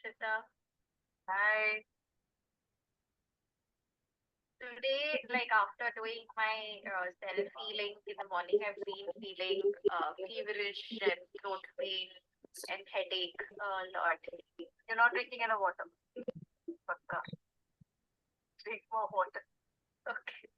Darshita. Hi. Today, like after doing my self healing in the morning, I've been feeling feverish and throat pain and headache a lot. You're not drinking enough water. Pakka. Drink more water. Okay.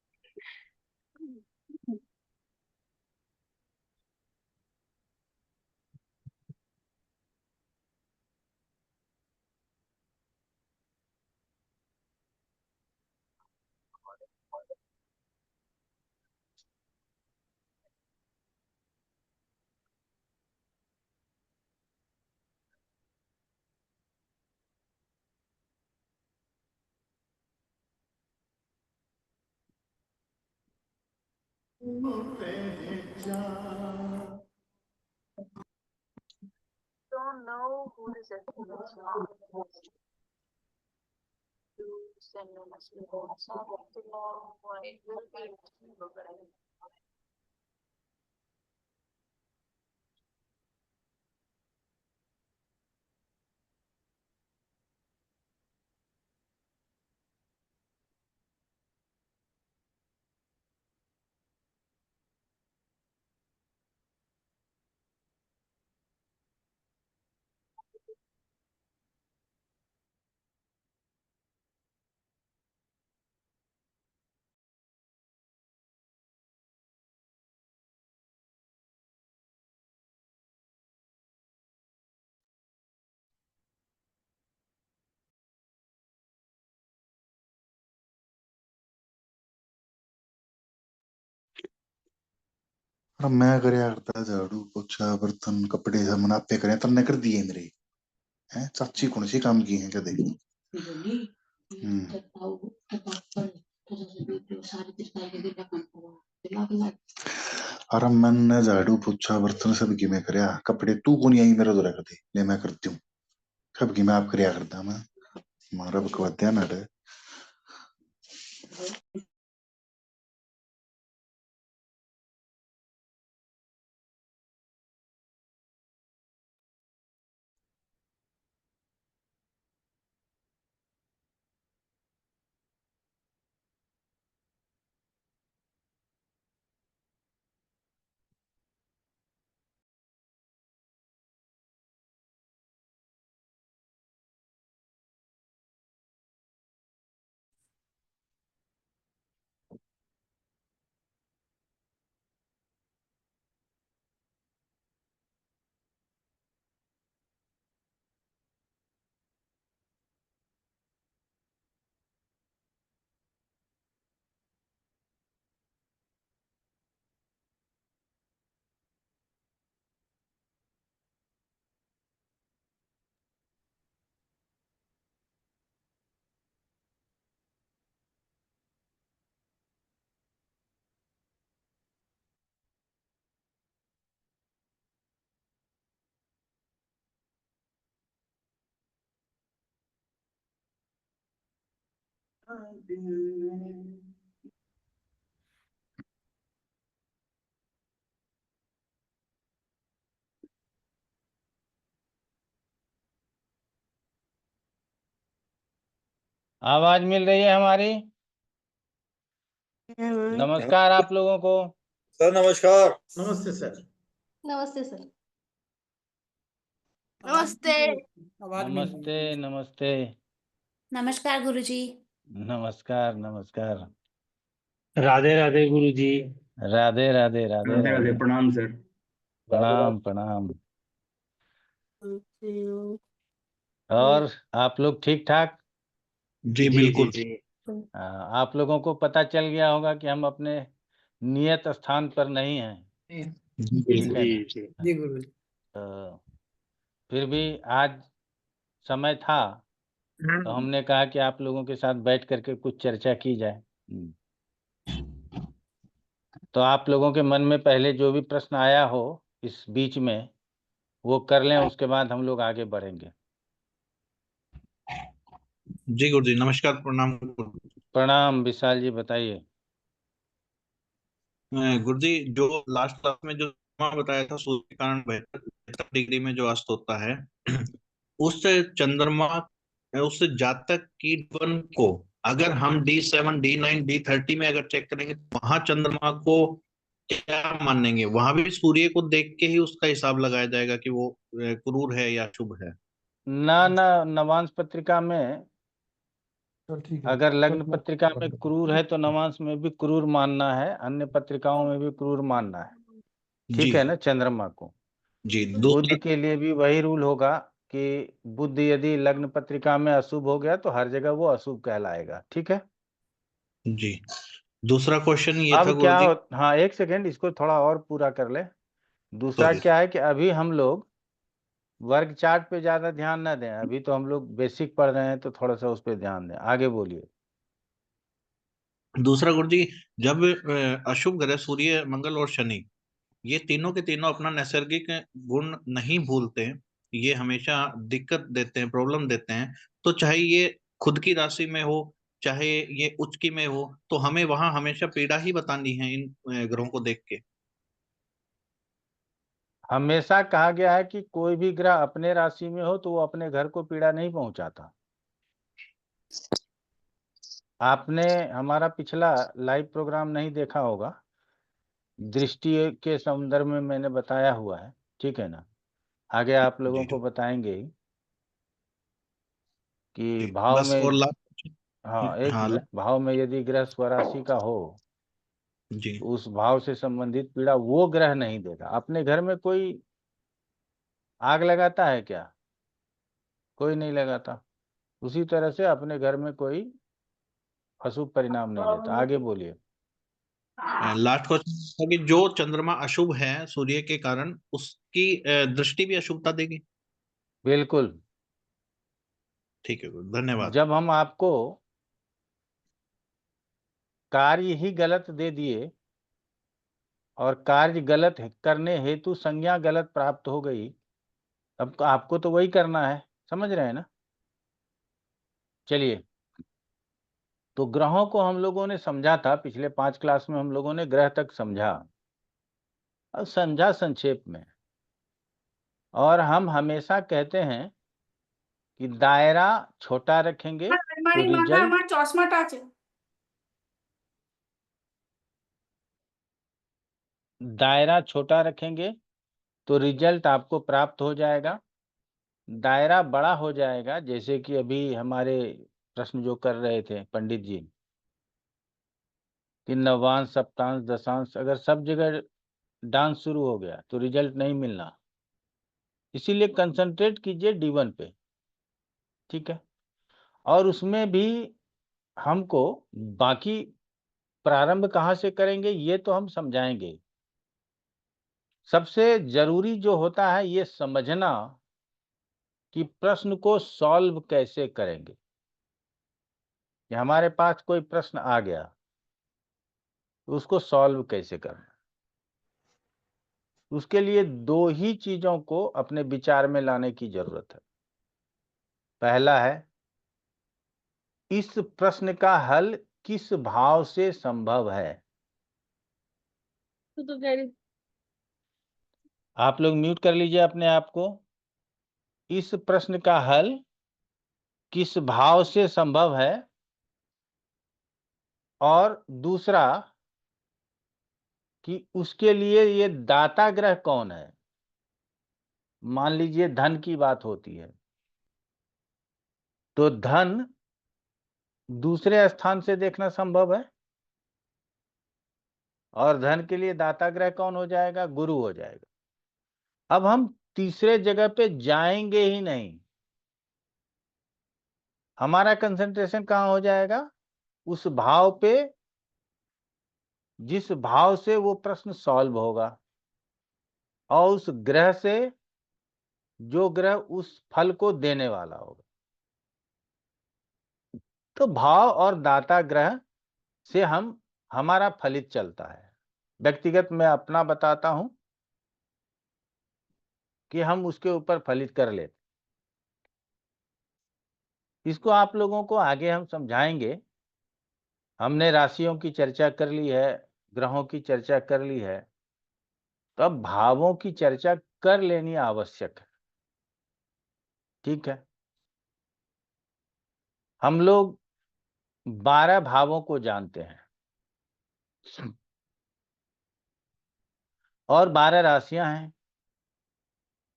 Don't know who this influence on. To send me a message on WhatsApp tomorrow. It will be. अब मैं करे करता झाड़ू पोछा बर्तन कपड़े सब मनापे करें तन्ने कर दिए मेरे हैं चाची कौन सी काम की है क्या देखी अरे मैंने झाड़ू पोछा बर्तन सब की मैं करया कपड़े तू कौन आई मेरे दो रख दे ले मैं करती हूँ सब की मैं आप करया करता मैं मारा बकवाद्या ना रे आवाज मिल रही है हमारी? नमस्कार आप लोगों को। सर नमस्कार। नमस्ते सर। नमस्ते सर। नमस्ते। नमस्ते नमस्ते। नमस्कार गुरुजी। नमस्कार नमस्कार। राधे राधे गुरुजी। राधे राधे राधे राधे राधे। राधे। प्रणाम सर। प्रणाम प्रणाम। और आप लोग ठीक ठाक? जी बिल्कुल। आप लोगों को पता चल गया होगा कि हम अपने नियत स्थान पर नहीं हैं। ठीक है ना? जी गुरुजी। तो फिर भी आज समय था तो हमने कहा कि आप लोगों के साथ बैठ करके कुछ चर्चा की जाए। तो आप लोगों के मन में पहले जो भी प्रश्न आया हो इस बीच में वो कर लें, उसके बाद हम लोग आगे बढ़ेंगे। जी गुरुजी नमस्कार प्रणाम। प्रणाम विशाल जी, बताइए। गुरुजी जो लास्ट क्लास में जो बताया था सूर्य के कारण 72 डिग्री में जो अस्त होता है उस चंद्रमा, उस जातक की वन को अगर हम D7 D9 D30 में अगर चेक करेंगे तो वहां चंद्रमा को क्या मानेंगे? वहां भी सूर्य को देख के ही उसका हिसाब लगाया जाएगा कि वो क्रूर है या शुभ है? ना ना, नवांश पत्रिका में अगर लग्न पत्रिका में क्रूर है तो नवांश में भी क्रूर मानना है, अन्य पत्रिकाओं में भी क्रूर मानना है। जी ठीक है ना? चंद्रमा को जी। बुध के लिए भी वही रूल होगा कि बुध यदि लग्न पत्रिका में अशुभ हो गया तो हर जगह वो अशुभ कहलाएगा। ठीक है। जी, दूसरा क्वेश्चन ये था अब क्या गुरुजी। हाँ, एक सेकेंड, इसको थोड़ा और पूरा कर ले। दूसरा सॉरी। क्या है कि अभी हम लोग वर्ग चार्ट पे ज्यादा ध्यान ना दें, अभी तो हम लोग बेसिक पढ़ रहे हैं, तो थोड़ा सा उस पर ध्यान दें। आगे बोलिए। दूसरा गुरुजी, जब अशुभ ग्रह सूर्य मंगल और शनि, ये तीनों के तीनों अपना नैसर्गिक गुण नहीं भूलते हैं, ये हमेशा दिक्कत देते हैं, प्रॉब्लम देते हैं। तो चाहे ये खुद की राशि में हो, चाहे ये उच्च की में हो, तो हमें वहां हमेशा पीड़ा ही बतानी है इन ग्रहों को देख के। हमेशा कहा गया है कि कोई भी ग्रह अपने राशि में हो तो वो अपने घर को पीड़ा नहीं पहुंचाता। आपने हमारा पिछला लाइव प्रोग्राम नहीं देखा होगा, दृष्टि के संदर्भ में मैंने बताया हुआ है। ठीक है ना? आगे आप लोगों जी को बताएंगे ही कि जी, भाव बस। और में, लास्ट। हाँ एक हाँ मिनट, भाव में यदि ग्रह स्वराशि का हो जी तो उस भाव से संबंधित पीड़ा वो ग्रह नहीं देगा। अपने घर में कोई आग लगाता है क्या? कोई नहीं लगाता। उसी तरह से अपने घर में कोई अशुभ परिणाम नहीं देता। आगे बोलिए। लास्ट क्वेश्चन था कि जो चंद्रमा अशुभ है सूर्य के कारण, उसकी दृष्टि भी अशुभता देगी। बिल्कुल। ठीक है, धन्यवाद। जब हम आपको कार्य ही गलत दे दिए और कार्य गलत करने हेतु संज्ञा गलत प्राप्त हो गई, अब आपको तो वही करना है। समझ रहे हैं ना? चलिए, तो ग्रहों को हम लोगों ने समझा था, पिछले 5 क्लास में हम लोगों ने ग्रह तक समझा। अब समझा संक्षेप में। और हम हमेशा कहते हैं कि दायरा छोटा रखेंगे तो रिजल्ट, चश्माटा আছে। दायरा छोटा रखेंगे तो रिजल्ट आपको प्राप्त हो जाएगा। दायरा बड़ा हो जाएगा, जैसे कि अभी हमारे प्रश्न जो कर रहे थे पंडित जी कि नवांश सप्तांश दशांश, अगर सब जगह डांस शुरू हो गया तो रिजल्ट नहीं मिलना। इसीलिए कंसंट्रेट कीजिए D1 पे। ठीक है? और उसमें भी हमको बाकी प्रारंभ कहाँ से करेंगे ये तो हम समझाएंगे। सबसे जरूरी जो होता है ये समझना कि प्रश्न को सॉल्व कैसे करेंगे। कि हमारे पास कोई प्रश्न आ गया तो उसको सॉल्व कैसे करना। उसके लिए दो ही चीजों को अपने विचार में लाने की जरूरत है। पहला है, इस प्रश्न का हल किस भाव से संभव है। आप लोग म्यूट कर लीजिए अपने आप को। इस प्रश्न का हल किस भाव से संभव है, और दूसरा कि उसके लिए ये दाता ग्रह कौन है। मान लीजिए धन की बात होती है तो धन दूसरे स्थान से देखना संभव है, और धन के लिए दाता ग्रह कौन हो जाएगा? गुरु हो जाएगा। अब हम तीसरे जगह पे जाएंगे ही नहीं। हमारा कंसंट्रेशन कहां हो जाएगा? उस भाव पे जिस भाव से वो प्रश्न सॉल्व होगा, और उस ग्रह से जो ग्रह उस फल को देने वाला होगा। तो भाव और दाता ग्रह से हम हमारा फलित चलता है। व्यक्तिगत मैं अपना बताता हूं कि हम उसके ऊपर फलित कर लेते। इसको आप लोगों को आगे हम समझाएंगे। हमने राशियों की चर्चा कर ली है, ग्रहों की चर्चा कर ली है, तो अब भावों की चर्चा कर लेनी आवश्यक है। ठीक है। हम लोग 12 भावों को जानते हैं और 12 राशियां हैं,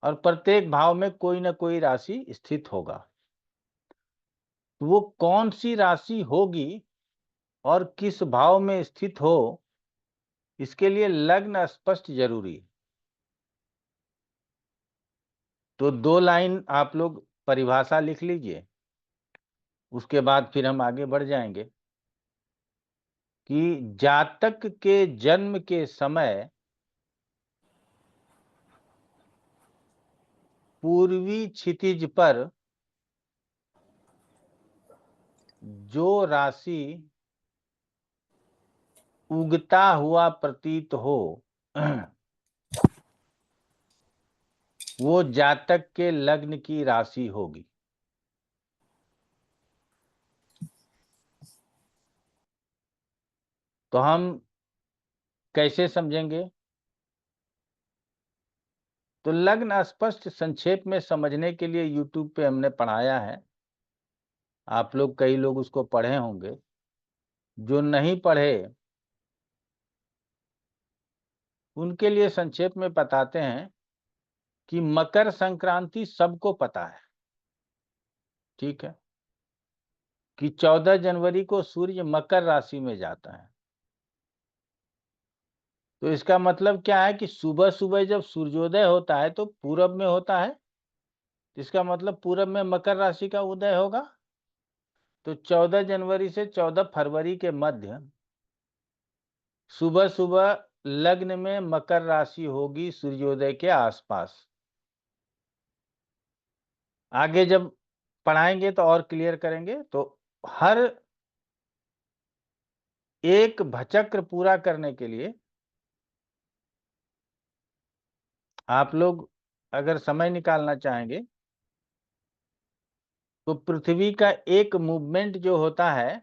और प्रत्येक भाव में कोई ना कोई राशि स्थित होगा। वो कौन सी राशि होगी और किस भाव में स्थित हो, इसके लिए लग्न स्पष्ट जरूरी है। तो 2 लाइन आप लोग परिभाषा लिख लीजिए, उसके बाद फिर हम आगे बढ़ जाएंगे कि जातक के जन्म के समय पूर्वी क्षितिज पर जो राशि उगता हुआ प्रतीत हो वो जातक के लग्न की राशि होगी। तो हम कैसे समझेंगे? तो लग्न स्पष्ट संक्षेप में समझने के लिए YouTube पे हमने पढ़ाया है, आप लोग कई लोग उसको पढ़े होंगे। जो नहीं पढ़े उनके लिए संक्षेप में बताते हैं कि मकर संक्रांति सबको पता है, ठीक है, कि 14 जनवरी को सूर्य मकर राशि में जाता है। तो इसका मतलब क्या है कि सुबह सुबह जब सूर्योदय होता है तो पूरब में होता है, इसका मतलब पूरब में मकर राशि का उदय होगा। तो 14 जनवरी से 14 फरवरी के मध्य सुबह सुबह लग्न में मकर राशि होगी सूर्योदय के आसपास। आगे जब पढ़ाएंगे तो और क्लियर करेंगे। तो हर एक भचक्र पूरा करने के लिए आप लोग अगर समय निकालना चाहेंगे तो पृथ्वी का एक मूवमेंट जो होता है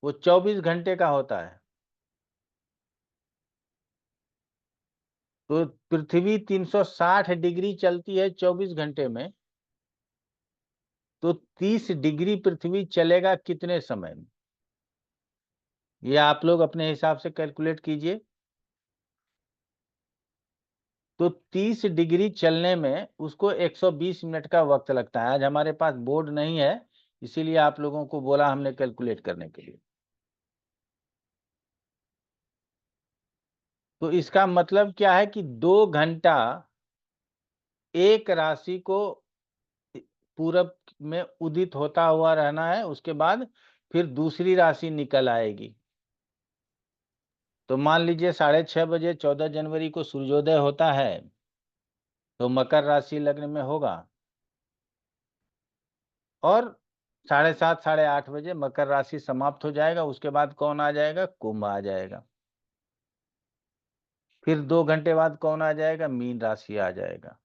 वो 24 घंटे का होता है। तो पृथ्वी 360 डिग्री चलती है 24 घंटे में, तो 30 डिग्री पृथ्वी चलेगा कितने समय में? ये आप लोग अपने हिसाब से कैलकुलेट कीजिए। तो 30 डिग्री चलने में उसको 120 मिनट का वक्त लगता है। आज हमारे पास बोर्ड नहीं है, इसीलिए आप लोगों को बोला हमने कैलकुलेट करने के लिए। तो इसका मतलब क्या है कि 2 घंटा एक राशि को पूरब में उदित होता हुआ रहना है, उसके बाद फिर दूसरी राशि निकल आएगी। तो मान लीजिए 6:30 बजे 14 जनवरी को सूर्योदय होता है, तो मकर राशि लग्न में होगा, और 7:30 8:30 बजे मकर राशि समाप्त हो जाएगा। उसके बाद कौन आ जाएगा? कुंभ आ जाएगा। फिर 2 घंटे बाद कौन आ जाएगा? मीन राशि आ जाएगा।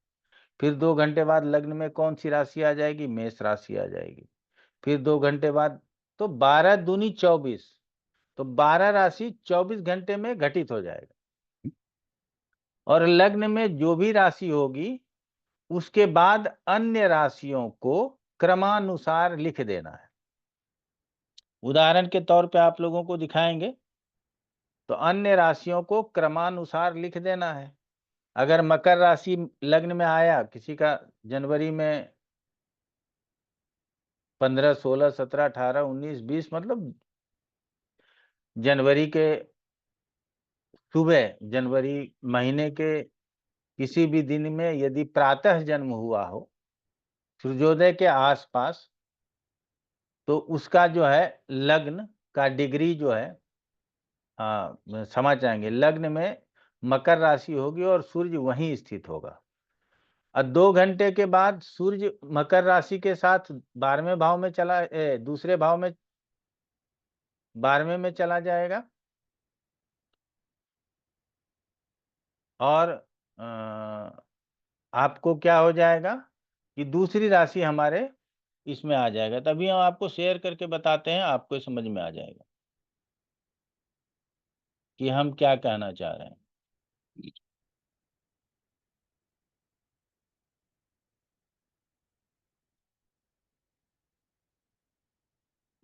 फिर 2 घंटे बाद लग्न में कौन सी राशि आ जाएगी? मेष राशि आ जाएगी। फिर 2 घंटे बाद, तो 12 दूनी 24, तो 12 राशि 24 घंटे में घटित हो जाएगा। और लग्न में जो भी राशि होगी उसके बाद अन्य राशियों को क्रमानुसार लिख देना है। उदाहरण के तौर पे आप लोगों को दिखाएंगे, तो अन्य राशियों को क्रमानुसार लिख देना है। अगर मकर राशि लग्न में आया किसी का जनवरी में 15 16 17 18 19 20, मतलब जनवरी के सुबह, जनवरी महीने के किसी भी दिन में यदि प्रातः जन्म हुआ हो सूर्योदय के आसपास, तो उसका जो है लग्न का डिग्री जो है, हाँ समझ जाएंगे, लग्न में मकर राशि होगी और सूर्य वहीं स्थित होगा। और 2 घंटे के बाद सूर्य मकर राशि के साथ 12वें भाव में दूसरे भाव में 12वें में चला जाएगा। और आपको क्या हो जाएगा कि दूसरी राशि हमारे इसमें आ जाएगा। तभी हम आपको शेयर करके बताते हैं, आपको समझ में आ जाएगा कि हम क्या कहना चाह रहे हैं।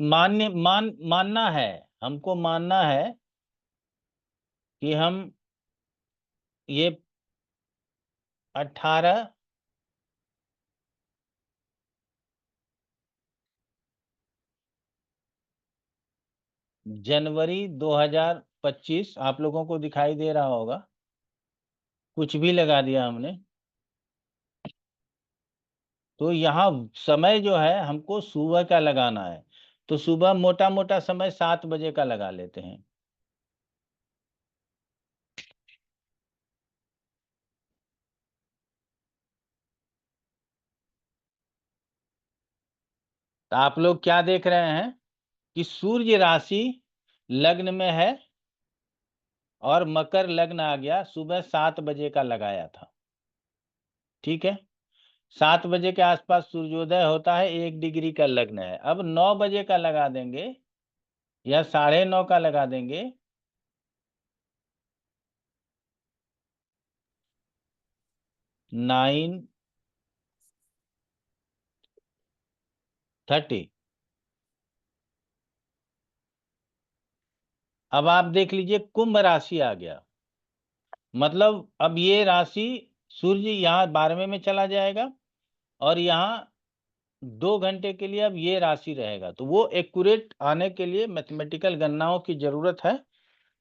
मानना है, हमको मानना है कि हम ये 18 जनवरी 2025 आप लोगों को दिखाई दे रहा होगा, कुछ भी लगा दिया हमने। तो यहाँ समय जो है हमको सुबह का लगाना है, तो सुबह मोटा मोटा समय 7 बजे का लगा लेते हैं। तो आप लोग क्या देख रहे हैं कि सूर्य राशि लग्न में है और मकर लग्न आ गया, सुबह 7 बजे का लगाया था। ठीक है, 7 बजे के आसपास सूर्योदय होता है, 1 डिग्री का लग्न है। अब 9 बजे का लगा देंगे या 9:30 का लगा देंगे, 9:30। अब आप देख लीजिए कुंभ राशि आ गया, मतलब अब ये राशि सूर्य यहाँ 12वें में चला जाएगा और यहाँ 2 घंटे के लिए अब ये राशि रहेगा। तो वो एक्यूरेट आने के लिए मैथमेटिकल गणनाओं की जरूरत है,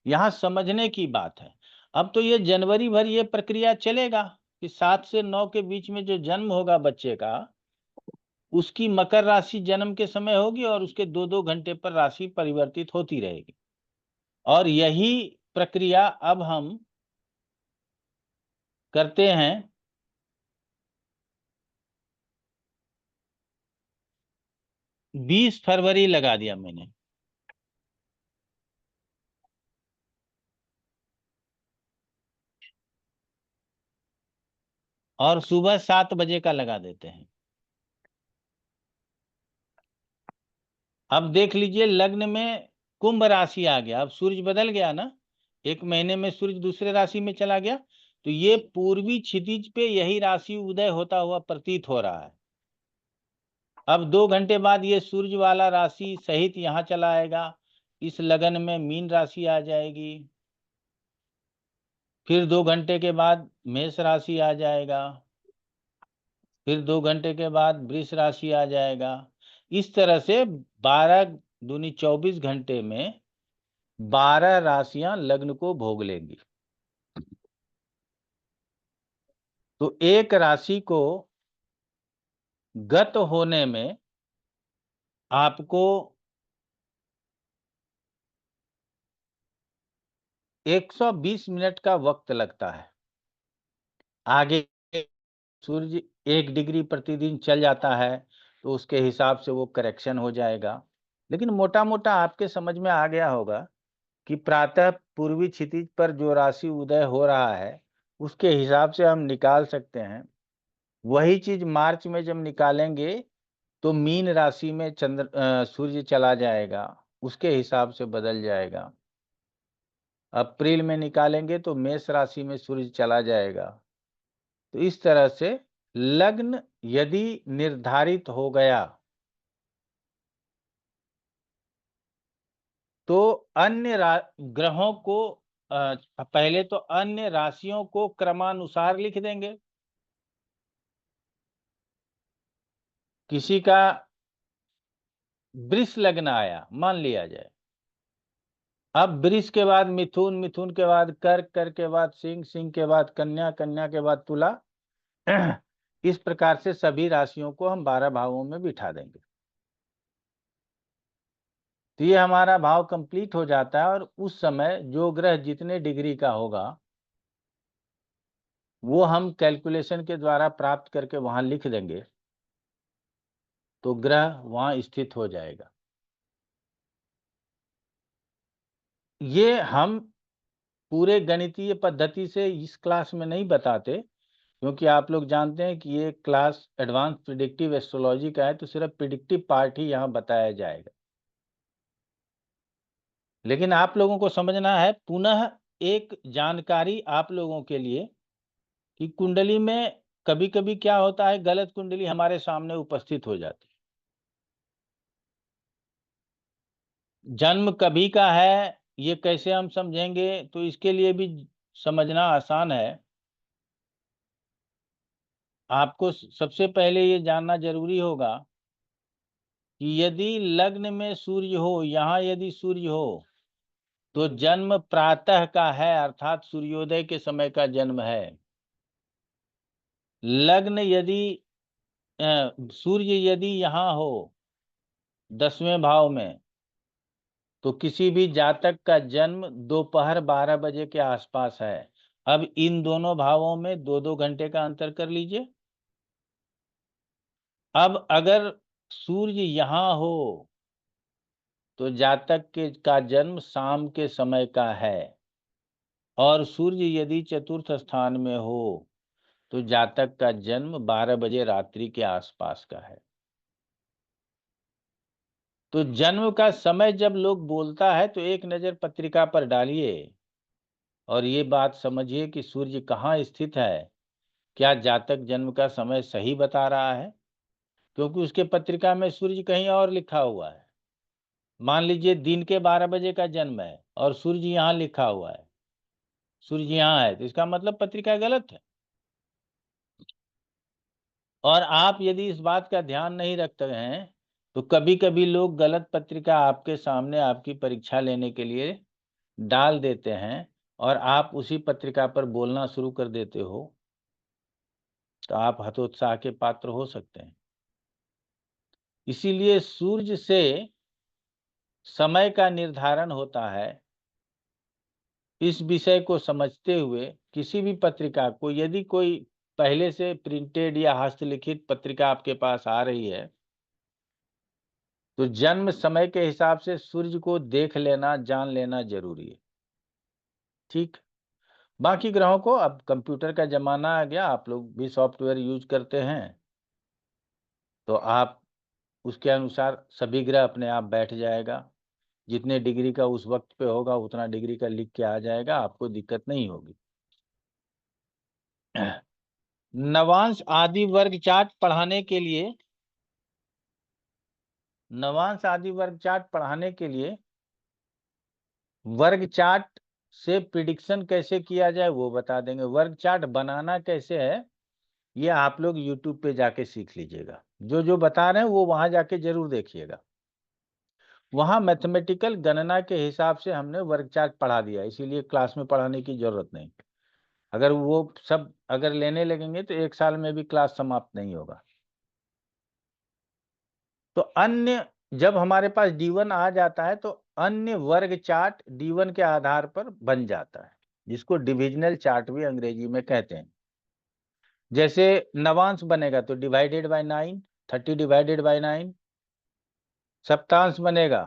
यहाँ समझने की बात है। अब तो ये जनवरी भर ये प्रक्रिया चलेगा कि 7 से 9 के बीच में जो जन्म होगा बच्चे का, उसकी मकर राशि जन्म के समय होगी और उसके 2-2 घंटे पर राशि परिवर्तित होती रहेगी। और यही प्रक्रिया अब हम करते हैं 20 फरवरी लगा दिया मैंने, और सुबह 7 बजे का लगा देते हैं। अब देख लीजिए लग्न में कुंभ राशि आ गया, अब सूर्य बदल गया ना, 1 महीने में सूर्य दूसरे राशि में चला गया, तो ये पूर्वी क्षितिज पे यही राशि उदय होता हुआ प्रतीत हो रहा है। अब 2 घंटे बाद ये सूर्य वाला राशि सहित यहाँ चला आएगा, इस लगन में मीन राशि आ जाएगी। फिर 2 घंटे के बाद मेष राशि आ जाएगा, फिर 2 घंटे के बाद वृष राशि आ जाएगा। इस तरह से 12 दूनी 24 घंटे में 12 राशियां लग्न को भोग लेंगी। तो एक राशि को गत होने में आपको 120 मिनट का वक्त लगता है। आगे सूर्य 1 डिग्री प्रतिदिन चल जाता है तो उसके हिसाब से वो करेक्शन हो जाएगा, लेकिन मोटा मोटा आपके समझ में आ गया होगा कि प्रातः पूर्वी क्षितिज पर जो राशि उदय हो रहा है उसके हिसाब से हम निकाल सकते हैं। वही चीज मार्च में जब निकालेंगे तो मीन राशि में सूर्य चला जाएगा, उसके हिसाब से बदल जाएगा। अप्रैल में निकालेंगे तो मेष राशि में सूर्य चला जाएगा। तो इस तरह से लग्न यदि निर्धारित हो गया तो अन्य ग्रहों को पहले तो अन्य राशियों को क्रमानुसार लिख देंगे। किसी का वृष लग्न आया मान लिया जाए, अब वृष के बाद मिथुन, मिथुन के बाद कर्क, कर्क के बाद सिंह, सिंह के बाद कन्या, कन्या के बाद तुला। इस प्रकार से सभी राशियों को हम 12 भावों में बिठा देंगे। तो ये हमारा भाव कंप्लीट हो जाता है और उस समय जो ग्रह जितने डिग्री का होगा वो हम कैलकुलेशन के द्वारा प्राप्त करके वहां लिख देंगे, तो ग्रह वहां स्थित हो जाएगा। ये हम पूरे गणितीय पद्धति से इस क्लास में नहीं बताते, क्योंकि आप लोग जानते हैं कि ये क्लास एडवांस प्रिडिक्टिव एस्ट्रोलॉजी का है, तो सिर्फ प्रिडिक्टिव पार्ट ही यहाँ बताया जाएगा। लेकिन आप लोगों को समझना है, पुनः एक जानकारी आप लोगों के लिए, कि कुंडली में कभी कभी क्या होता है, गलत कुंडली हमारे सामने उपस्थित हो जाती है। जन्म कभी का है ये कैसे हम समझेंगे, तो इसके लिए भी समझना आसान है। आपको सबसे पहले ये जानना जरूरी होगा कि यदि लग्न में सूर्य हो, यहाँ यदि सूर्य हो, तो जन्म प्रातः का है, अर्थात सूर्योदय के समय का जन्म है। लग्न यदि सूर्य यदि यहाँ हो 10वें भाव में, तो किसी भी जातक का जन्म दोपहर 12 बजे के आसपास है। अब इन दोनों भावों में 2-2 घंटे का अंतर कर लीजिए। अब अगर सूर्य यहाँ हो तो जातक के का जन्म शाम के समय का है, और सूर्य यदि चतुर्थ स्थान में हो तो जातक का जन्म 12 बजे रात्रि के आसपास का है। तो जन्म का समय जब लोग बोलता है तो एक नजर पत्रिका पर डालिए और ये बात समझिए कि सूर्य कहाँ स्थित है। क्या जातक जन्म का समय सही बता रहा है? क्योंकि उसके पत्रिका में सूर्य कहीं और लिखा हुआ है। मान लीजिए दिन के 12 बजे का जन्म है और सूर्य यहाँ लिखा हुआ है, सूर्य यहाँ है, तो इसका मतलब पत्रिका गलत है। और आप यदि इस बात का ध्यान नहीं रखते हैं तो कभी कभी लोग गलत पत्रिका आपके सामने आपकी परीक्षा लेने के लिए डाल देते हैं और आप उसी पत्रिका पर बोलना शुरू कर देते हो, तो आप हतोत्साह के पात्र हो सकते हैं। इसीलिए सूर्य से समय का निर्धारण होता है। इस विषय को समझते हुए किसी भी पत्रिका को, यदि कोई पहले से प्रिंटेड या हस्तलिखित पत्रिका आपके पास आ रही है, तो जन्म समय के हिसाब से सूर्य को देख लेना, जान लेना जरूरी है। ठीक। बाकी ग्रहों को, अब कंप्यूटर का जमाना आ गया, आप लोग भी सॉफ्टवेयर यूज करते हैं, तो आप उसके अनुसार सभी ग्रह अपने आप बैठ जाएगा। जितने डिग्री का उस वक्त पे होगा उतना डिग्री का लिख के आ जाएगा, आपको दिक्कत नहीं होगी। नवांश आदि वर्ग चार्ट पढ़ाने के लिए, नवांश आदि वर्ग चार्ट पढ़ाने के लिए वर्ग चार्ट से प्रिडिक्शन कैसे किया जाए वो बता देंगे। वर्ग चार्ट बनाना कैसे है ये आप लोग YouTube पे जाके सीख लीजिएगा। जो जो बता रहे हैं वो वहां जाके जरूर देखिएगा। वहां मैथमेटिकल गणना के हिसाब से हमने वर्ग चार्ट पढ़ा दिया, इसीलिए क्लास में पढ़ाने की जरूरत नहीं। अगर वो सब अगर लेने लगेंगे तो 1 साल में भी क्लास समाप्त नहीं होगा। तो अन्य, जब हमारे पास D1 आ जाता है तो अन्य वर्ग चार्ट D1 के आधार पर बन जाता है, जिसको डिविजनल चार्ट भी अंग्रेजी में कहते हैं। जैसे नवांश बनेगा तो डिवाइडेड बाय 9, 30 डिवाइडेड बाय 9। सप्तांश बनेगा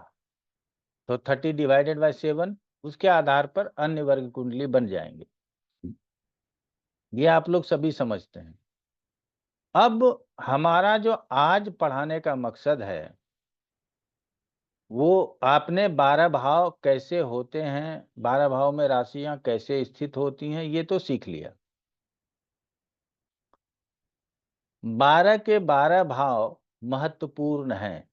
तो 30 डिवाइडेड बाय 7। उसके आधार पर अन्य वर्ग कुंडली बन जाएंगे। ये आप लोग सभी समझते हैं। अब हमारा जो आज पढ़ाने का मकसद है वो आपने 12 भाव कैसे होते हैं, 12 भाव में राशियां कैसे स्थित होती हैं, ये तो सीख लिया। 12 के 12 भाव महत्वपूर्ण हैं।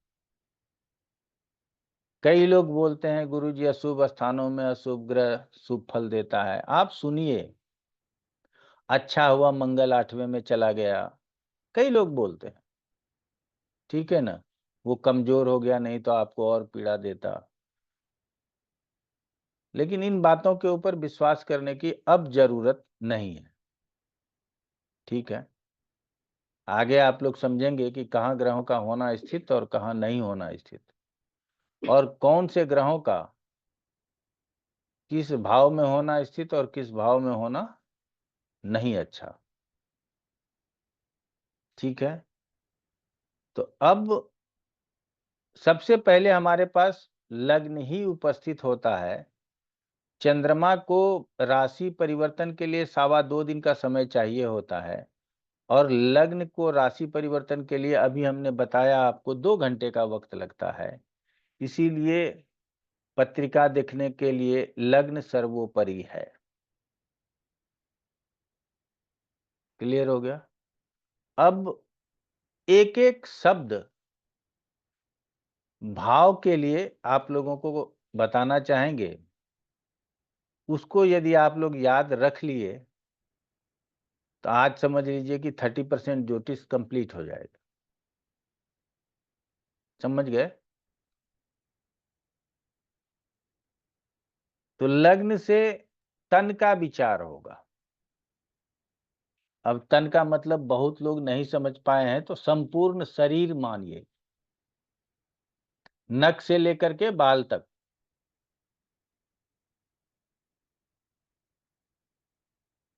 कई लोग बोलते हैं गुरुजी अशुभ स्थानों में अशुभ ग्रह शुभ फल देता है। आप सुनिए, अच्छा हुआ मंगल 8वें में चला गया, कई लोग बोलते हैं, ठीक है ना, वो कमजोर हो गया नहीं तो आपको और पीड़ा देता। लेकिन इन बातों के ऊपर विश्वास करने की अब जरूरत नहीं है। ठीक है, आगे आप लोग समझेंगे कि कहाँ ग्रहों का होना स्थित और कहाँ नहीं होना स्थित, और कौन से ग्रहों का किस भाव में होना स्थित और किस भाव में होना नहीं अच्छा। ठीक है, तो अब सबसे पहले हमारे पास लग्न ही उपस्थित होता है। चंद्रमा को राशि परिवर्तन के लिए 2.25 दिन का समय चाहिए होता है, और लग्न को राशि परिवर्तन के लिए अभी हमने बताया आपको 2 घंटे का वक्त लगता है। इसीलिए पत्रिका देखने के लिए लग्न सर्वोपरि है। क्लियर हो गया? अब एक एक शब्द भाव के लिए आप लोगों को बताना चाहेंगे, उसको यदि आप लोग याद रख लिए तो आज समझ लीजिए कि 30% ज्योतिष कंप्लीट हो जाएगा। समझ गए? तो लग्न से तन का विचार होगा। अब तन का मतलब बहुत लोग नहीं समझ पाए हैं, तो संपूर्ण शरीर मानिए, नख से लेकर के बाल तक।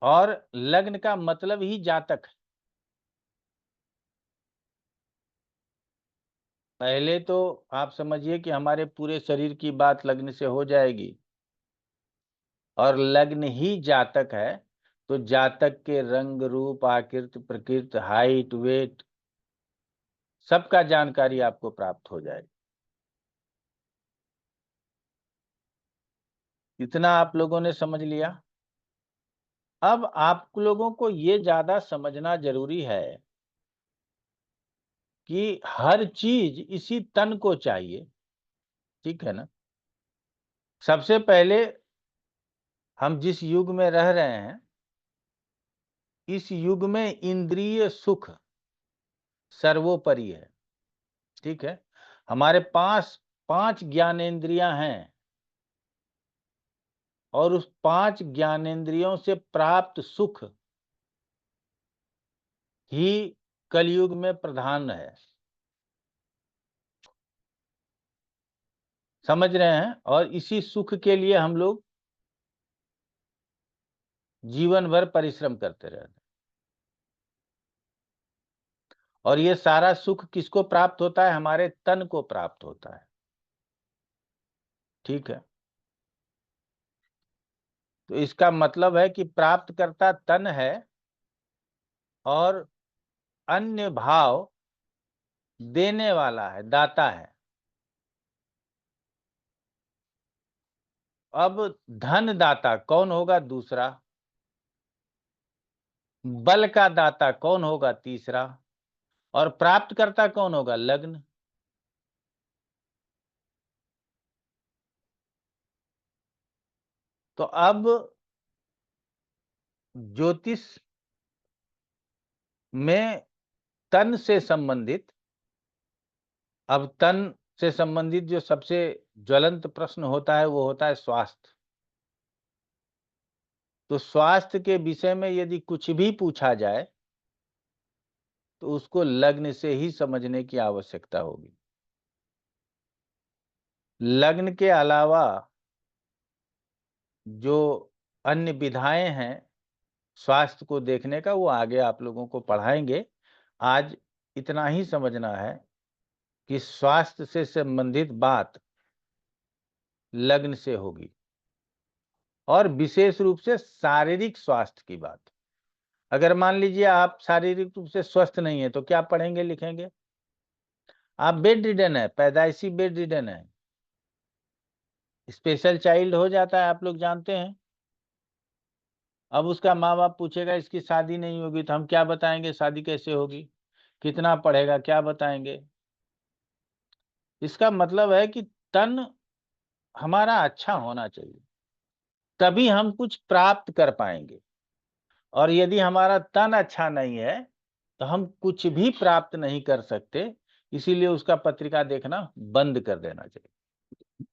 और लग्न का मतलब ही जातक है। पहले तो आप समझिए कि हमारे पूरे शरीर की बात लग्न से हो जाएगी, और लग्न ही जातक है, तो जातक के रंग रूप आकृति प्रकृति हाइट वेट सबका जानकारी आपको प्राप्त हो जाएगी। इतना आप लोगों ने समझ लिया। अब आप लोगों को ये ज्यादा समझना जरूरी है कि हर चीज इसी तन को चाहिए, ठीक है ना। सबसे पहले हम जिस युग में रह रहे हैं, इस युग में इंद्रिय सुख सर्वोपरि है, ठीक है। हमारे पास 5 ज्ञानेंद्रियां हैं, और उस 5 ज्ञानेंद्रियों से प्राप्त सुख ही कलयुग में प्रधान है। समझ रहे हैं? और इसी सुख के लिए हम लोग जीवन भर परिश्रम करते रहते हैं। और ये सारा सुख किसको प्राप्त होता है? हमारे तन को प्राप्त होता है, ठीक है। तो इसका मतलब है कि प्राप्तकर्ता तन है, और अन्य भाव देने वाला है, दाता है। अब धन दाता कौन होगा? दूसरा। बल का दाता कौन होगा? तीसरा। और प्राप्तकर्ता कौन होगा? लग्न। तो अब ज्योतिष में तन से संबंधित, अब तन से संबंधित जो सबसे ज्वलंत प्रश्न होता है वो होता है स्वास्थ्य। तो स्वास्थ्य के विषय में यदि कुछ भी पूछा जाए तो उसको लग्न से ही समझने की आवश्यकता होगी। लग्न के अलावा जो अन्य विधाएं हैं स्वास्थ्य को देखने का, वो आगे आप लोगों को पढ़ाएंगे। आज इतना ही समझना है कि स्वास्थ्य से संबंधित बात लग्न से होगी, और विशेष रूप से शारीरिक स्वास्थ्य की बात। अगर मान लीजिए आप शारीरिक रूप से स्वस्थ नहीं है तो क्या पढ़ेंगे लिखेंगे? आप बेड रिडन है, पैदाइशी बेड रिडन है, स्पेशल चाइल्ड हो जाता है, आप लोग जानते हैं। अब उसका माँ बाप पूछेगा इसकी शादी नहीं होगी, तो हम क्या बताएंगे? शादी कैसे होगी? कितना पढ़ेगा? क्या बताएंगे? इसका मतलब है कि तन हमारा अच्छा होना चाहिए, तभी हम कुछ प्राप्त कर पाएंगे। और यदि हमारा तन अच्छा नहीं है तो हम कुछ भी प्राप्त नहीं कर सकते। इसीलिए उसका पत्रिका देखना बंद कर देना चाहिए।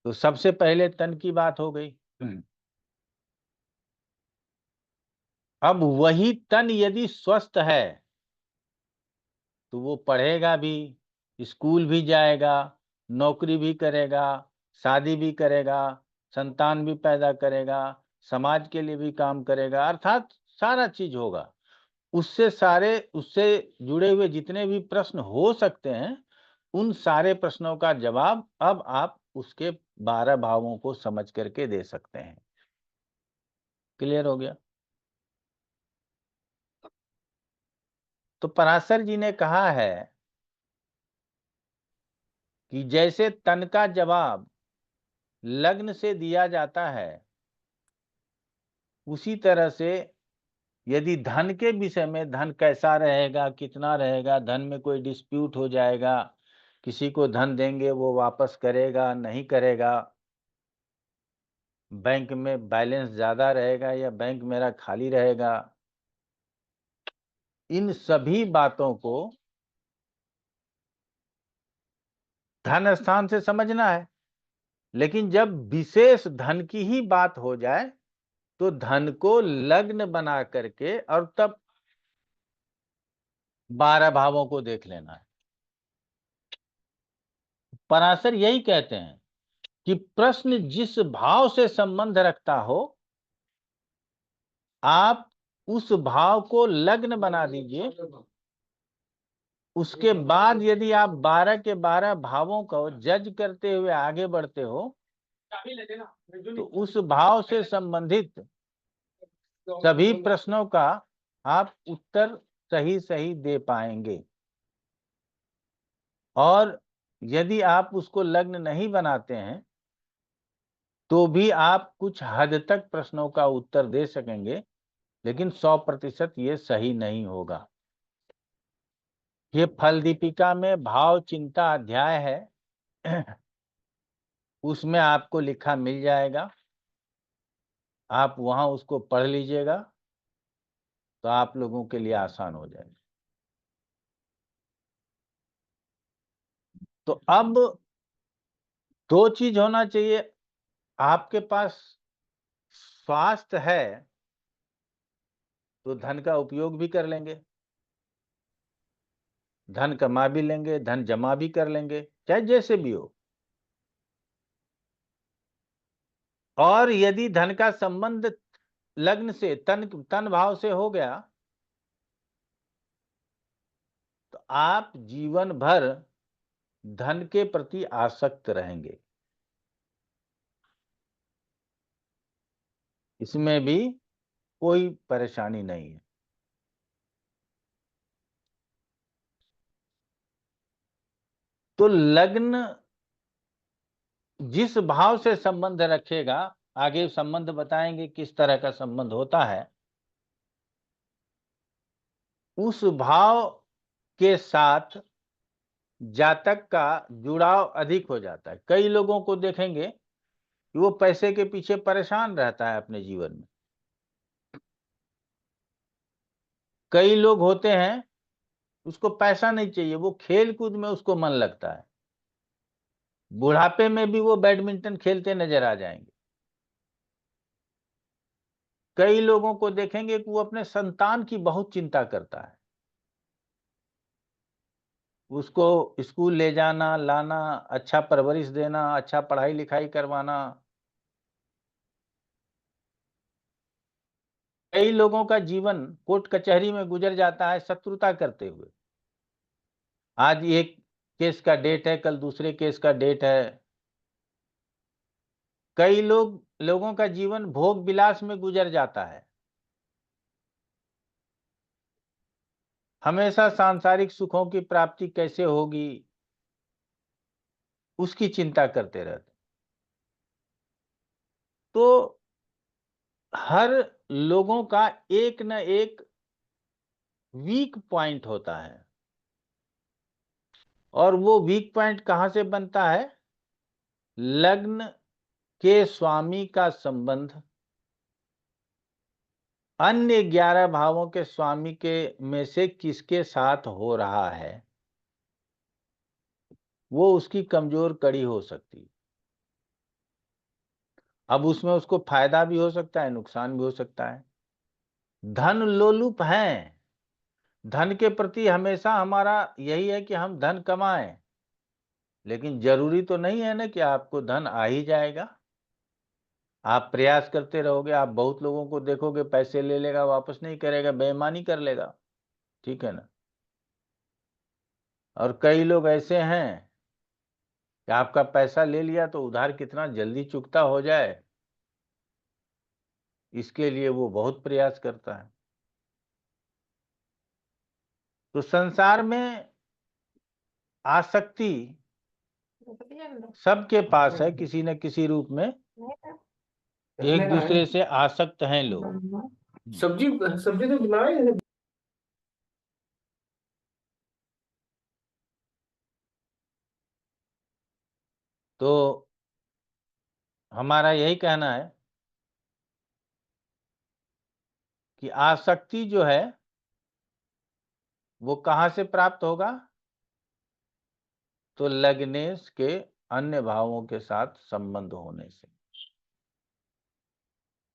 तो सबसे पहले तन की बात हो गई। अब वही तन यदि स्वस्थ है तो वो पढ़ेगा भी, स्कूल भी जाएगा, नौकरी भी करेगा, शादी भी करेगा, संतान भी पैदा करेगा, समाज के लिए भी काम करेगा, अर्थात सारा चीज होगा। उससे जुड़े हुए जितने भी प्रश्न हो सकते हैं, उन सारे प्रश्नों का जवाब अब आप उसके 12 भावों को समझ करके दे सकते हैं। क्लियर हो गया? तो पराशर जी ने कहा है कि जैसे तन का जवाब लग्न से दिया जाता है, उसी तरह से यदि धन के विषय में, धन कैसा रहेगा, कितना रहेगा, धन में कोई डिस्प्यूट हो जाएगा, किसी को धन देंगे वो वापस करेगा नहीं करेगा, बैंक में बैलेंस ज्यादा रहेगा या बैंक मेरा खाली रहेगा, इन सभी बातों को धन स्थान से समझना है। लेकिन जब विशेष धन की ही बात हो जाए तो धन को लग्न बना करके और तब 12 भावों को देख लेना है। पराशर यही कहते हैं कि प्रश्न जिस भाव से संबंध रखता हो आप उस भाव को लग्न बना दीजिए। उसके बाद यदि आप 12 के 12 भावों को जज करते हुए आगे बढ़ते हो तो उस भाव से संबंधित सभी प्रश्नों का आप उत्तर सही सही दे पाएंगे। और यदि आप उसको लग्न नहीं बनाते हैं तो भी आप कुछ हद तक प्रश्नों का उत्तर दे सकेंगे, लेकिन 100% ये सही नहीं होगा। ये फल दीपिका में भाव चिंता अध्याय है, उसमें आपको लिखा मिल जाएगा, आप वहां उसको पढ़ लीजिएगा तो आप लोगों के लिए आसान हो जाएगा। तो अब 2 चीज होना चाहिए, आपके पास स्वास्थ्य है तो धन का उपयोग भी कर लेंगे, धन कमा भी लेंगे, धन जमा भी कर लेंगे, चाहे जैसे भी हो। और यदि धन का संबंध लग्न से तन भाव से हो गया तो आप जीवन भर धन के प्रति आसक्त रहेंगे। इसमें भी कोई परेशानी नहीं है। तो लग्न जिस भाव से संबंध रखेगा, आगे संबंध बताएंगे किस तरह का संबंध होता है, उस भाव के साथ जातक का जुड़ाव अधिक हो जाता है। कई लोगों को देखेंगे कि वो पैसे के पीछे परेशान रहता है अपने जीवन में। कई लोग होते हैं उसको पैसा नहीं चाहिए, वो खेल कूद में उसको मन लगता है, बुढ़ापे में भी वो बैडमिंटन खेलते नजर आ जाएंगे। कई लोगों को देखेंगे कि वो अपने संतान की बहुत चिंता करता है, उसको स्कूल ले जाना लाना, अच्छा परवरिश देना, अच्छा पढ़ाई लिखाई करवाना। कई लोगों का जीवन कोर्ट कचहरी में गुजर जाता है शत्रुता करते हुए। आज एक केस का डेट है, कल दूसरे केस का डेट है। कई लोगों का जीवन भोग विलास में गुजर जाता है, हमेशा सांसारिक सुखों की प्राप्ति कैसे होगी उसकी चिंता करते रहते। तो हर लोगों का एक न एक वीक पॉइंट होता है, और वो वीक पॉइंट कहां से बनता है? लग्न के स्वामी का संबंध अन्य 11 भावों के स्वामी के में से किसके साथ हो रहा है, वो उसकी कमजोर कड़ी हो सकती है। अब उसमें उसको फायदा भी हो सकता है, नुकसान भी हो सकता है। धन लोलुप हैं, धन के प्रति हमेशा हमारा यही है कि हम धन कमाएं, लेकिन जरूरी तो नहीं है ना कि आपको धन आ ही जाएगा। आप प्रयास करते रहोगे, आप बहुत लोगों को देखोगे पैसे ले लेगा वापस नहीं करेगा, बेईमानी कर लेगा, ठीक है ना। और कई लोग ऐसे हैं कि आपका पैसा ले लिया तो उधार कितना जल्दी चुकता हो जाए, इसके लिए वो बहुत प्रयास करता है। तो संसार में आसक्ति सबके पास है, किसी न किसी रूप में एक दूसरे से आसक्त हैं लोग। सब्जी सब्जी तो बनाए तो हमारा यही कहना है कि आसक्ति जो है वो कहाँ से प्राप्त होगा? तो लग्नेश के अन्य भावों के साथ संबंध होने से।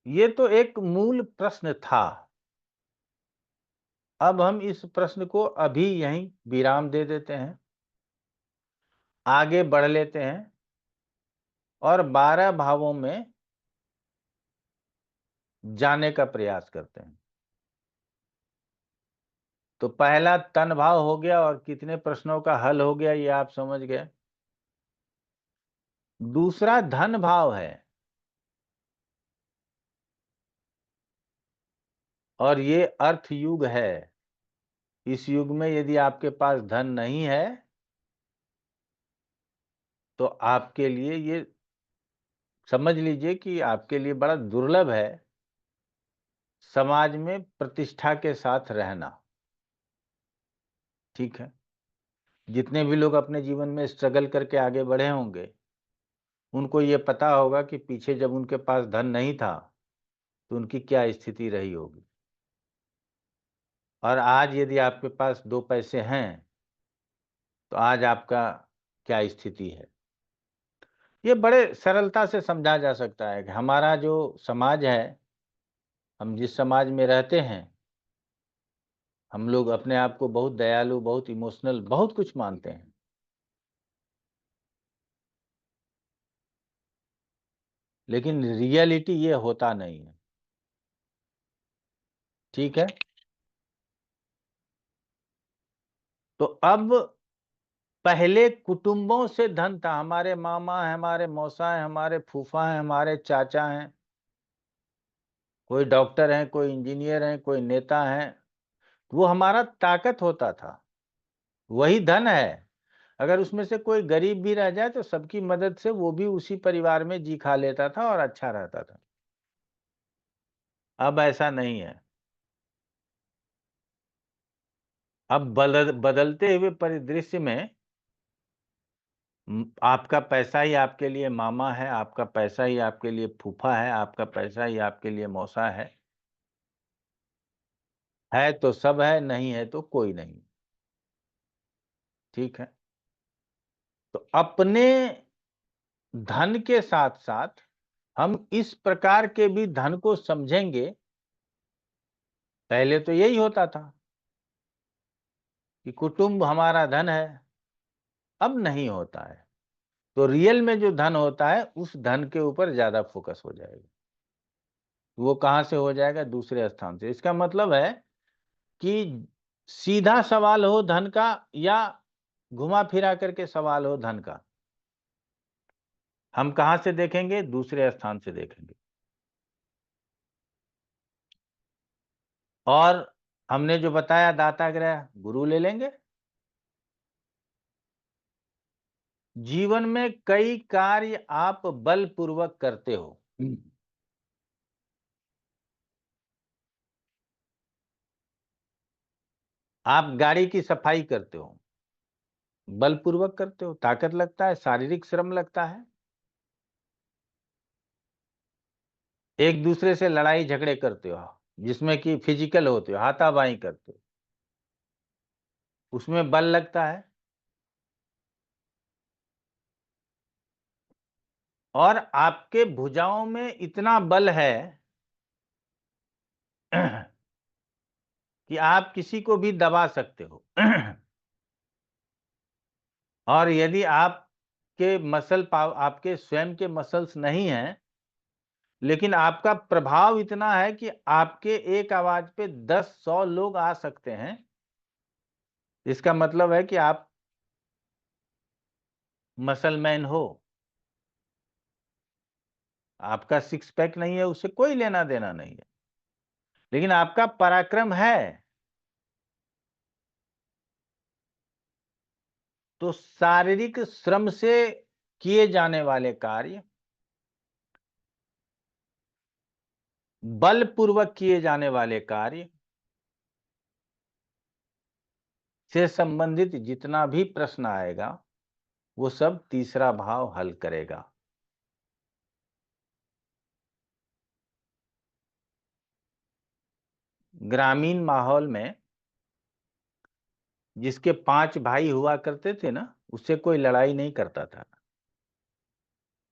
ये तो एक मूल प्रश्न था। अब हम इस प्रश्न को अभी यहीं विराम दे देते हैं, आगे बढ़ लेते हैं और 12 भावों में जाने का प्रयास करते हैं। तो पहला तन भाव हो गया और कितने प्रश्नों का हल हो गया ये आप समझ गए। दूसरा धन भाव है, और ये अर्थ युग है। इस युग में यदि आपके पास धन नहीं है तो आपके लिए ये समझ लीजिए कि आपके लिए बड़ा दुर्लभ है समाज में प्रतिष्ठा के साथ रहना। ठीक है, जितने भी लोग अपने जीवन में स्ट्रगल करके आगे बढ़े होंगे उनको ये पता होगा कि पीछे जब उनके पास धन नहीं था तो उनकी क्या स्थिति रही होगी, और आज यदि आपके पास 2 पैसे हैं तो आज आपका क्या स्थिति है। ये बड़े सरलता से समझा जा सकता है कि हमारा जो समाज है, हम जिस समाज में रहते हैं, हम लोग अपने आप को बहुत दयालु, बहुत इमोशनल, बहुत कुछ मानते हैं। लेकिन रियलिटी ये होता नहीं है। ठीक है, तो अब पहले कुटुंबों से धन था। हमारे मामा हैं, हमारे मौसा हैं, हमारे फूफा हैं, हमारे चाचा हैं, कोई डॉक्टर हैं, कोई इंजीनियर हैं, कोई नेता हैं, वो हमारा ताकत होता था, वही धन है। अगर उसमें से कोई गरीब भी रह जाए तो सबकी मदद से वो भी उसी परिवार में जी खा लेता था और अच्छा रहता था। अब ऐसा नहीं है। अब बदलते हुए परिदृश्य में आपका पैसा ही आपके लिए मामा है, आपका पैसा ही आपके लिए फूफा है, आपका पैसा ही आपके लिए मौसा है तो सब है, नहीं है तो कोई नहीं। ठीक है, तो अपने धन के साथ साथ हम इस प्रकार के भी धन को समझेंगे। पहले तो यही होता था कि कुटुंब हमारा धन है, अब नहीं होता है। तो रियल में जो धन होता है उस धन के ऊपर ज्यादा फोकस हो जाएगा। वो कहां से हो जाएगा? दूसरे स्थान से। इसका मतलब है कि सीधा सवाल हो धन का या घुमा फिरा करके सवाल हो धन का, हम कहां से देखेंगे? दूसरे स्थान से देखेंगे। और हमने जो बताया दाता ग्रह गुरु ले लेंगे। जीवन में कई कार्य आप बलपूर्वक करते हो। आप गाड़ी की सफाई करते हो, बलपूर्वक करते हो, ताकत लगता है, शारीरिक श्रम लगता है। एक दूसरे से लड़ाई झगड़े करते हो जिसमें कि फिजिकल होते हो, हाथापाई करते हो, उसमें बल लगता है। और आपके भुजाओं में इतना बल है कि आप किसी को भी दबा सकते हो। और यदि आपके मसल पावर, आपके स्वयं के मसल्स नहीं हैं, लेकिन आपका प्रभाव इतना है कि आपके एक आवाज पे 10-100 लोग आ सकते हैं, इसका मतलब है कि आप मसल मैन हो। आपका सिक्स पैक नहीं है, उससे कोई लेना देना नहीं है, लेकिन आपका पराक्रम है। तो शारीरिक श्रम से किए जाने वाले कार्य, बलपूर्वक किए जाने वाले कार्य से संबंधित जितना भी प्रश्न आएगा वो सब तीसरा भाव हल करेगा। ग्रामीण माहौल में जिसके 5 भाई हुआ करते थे ना, उससे कोई लड़ाई नहीं करता था,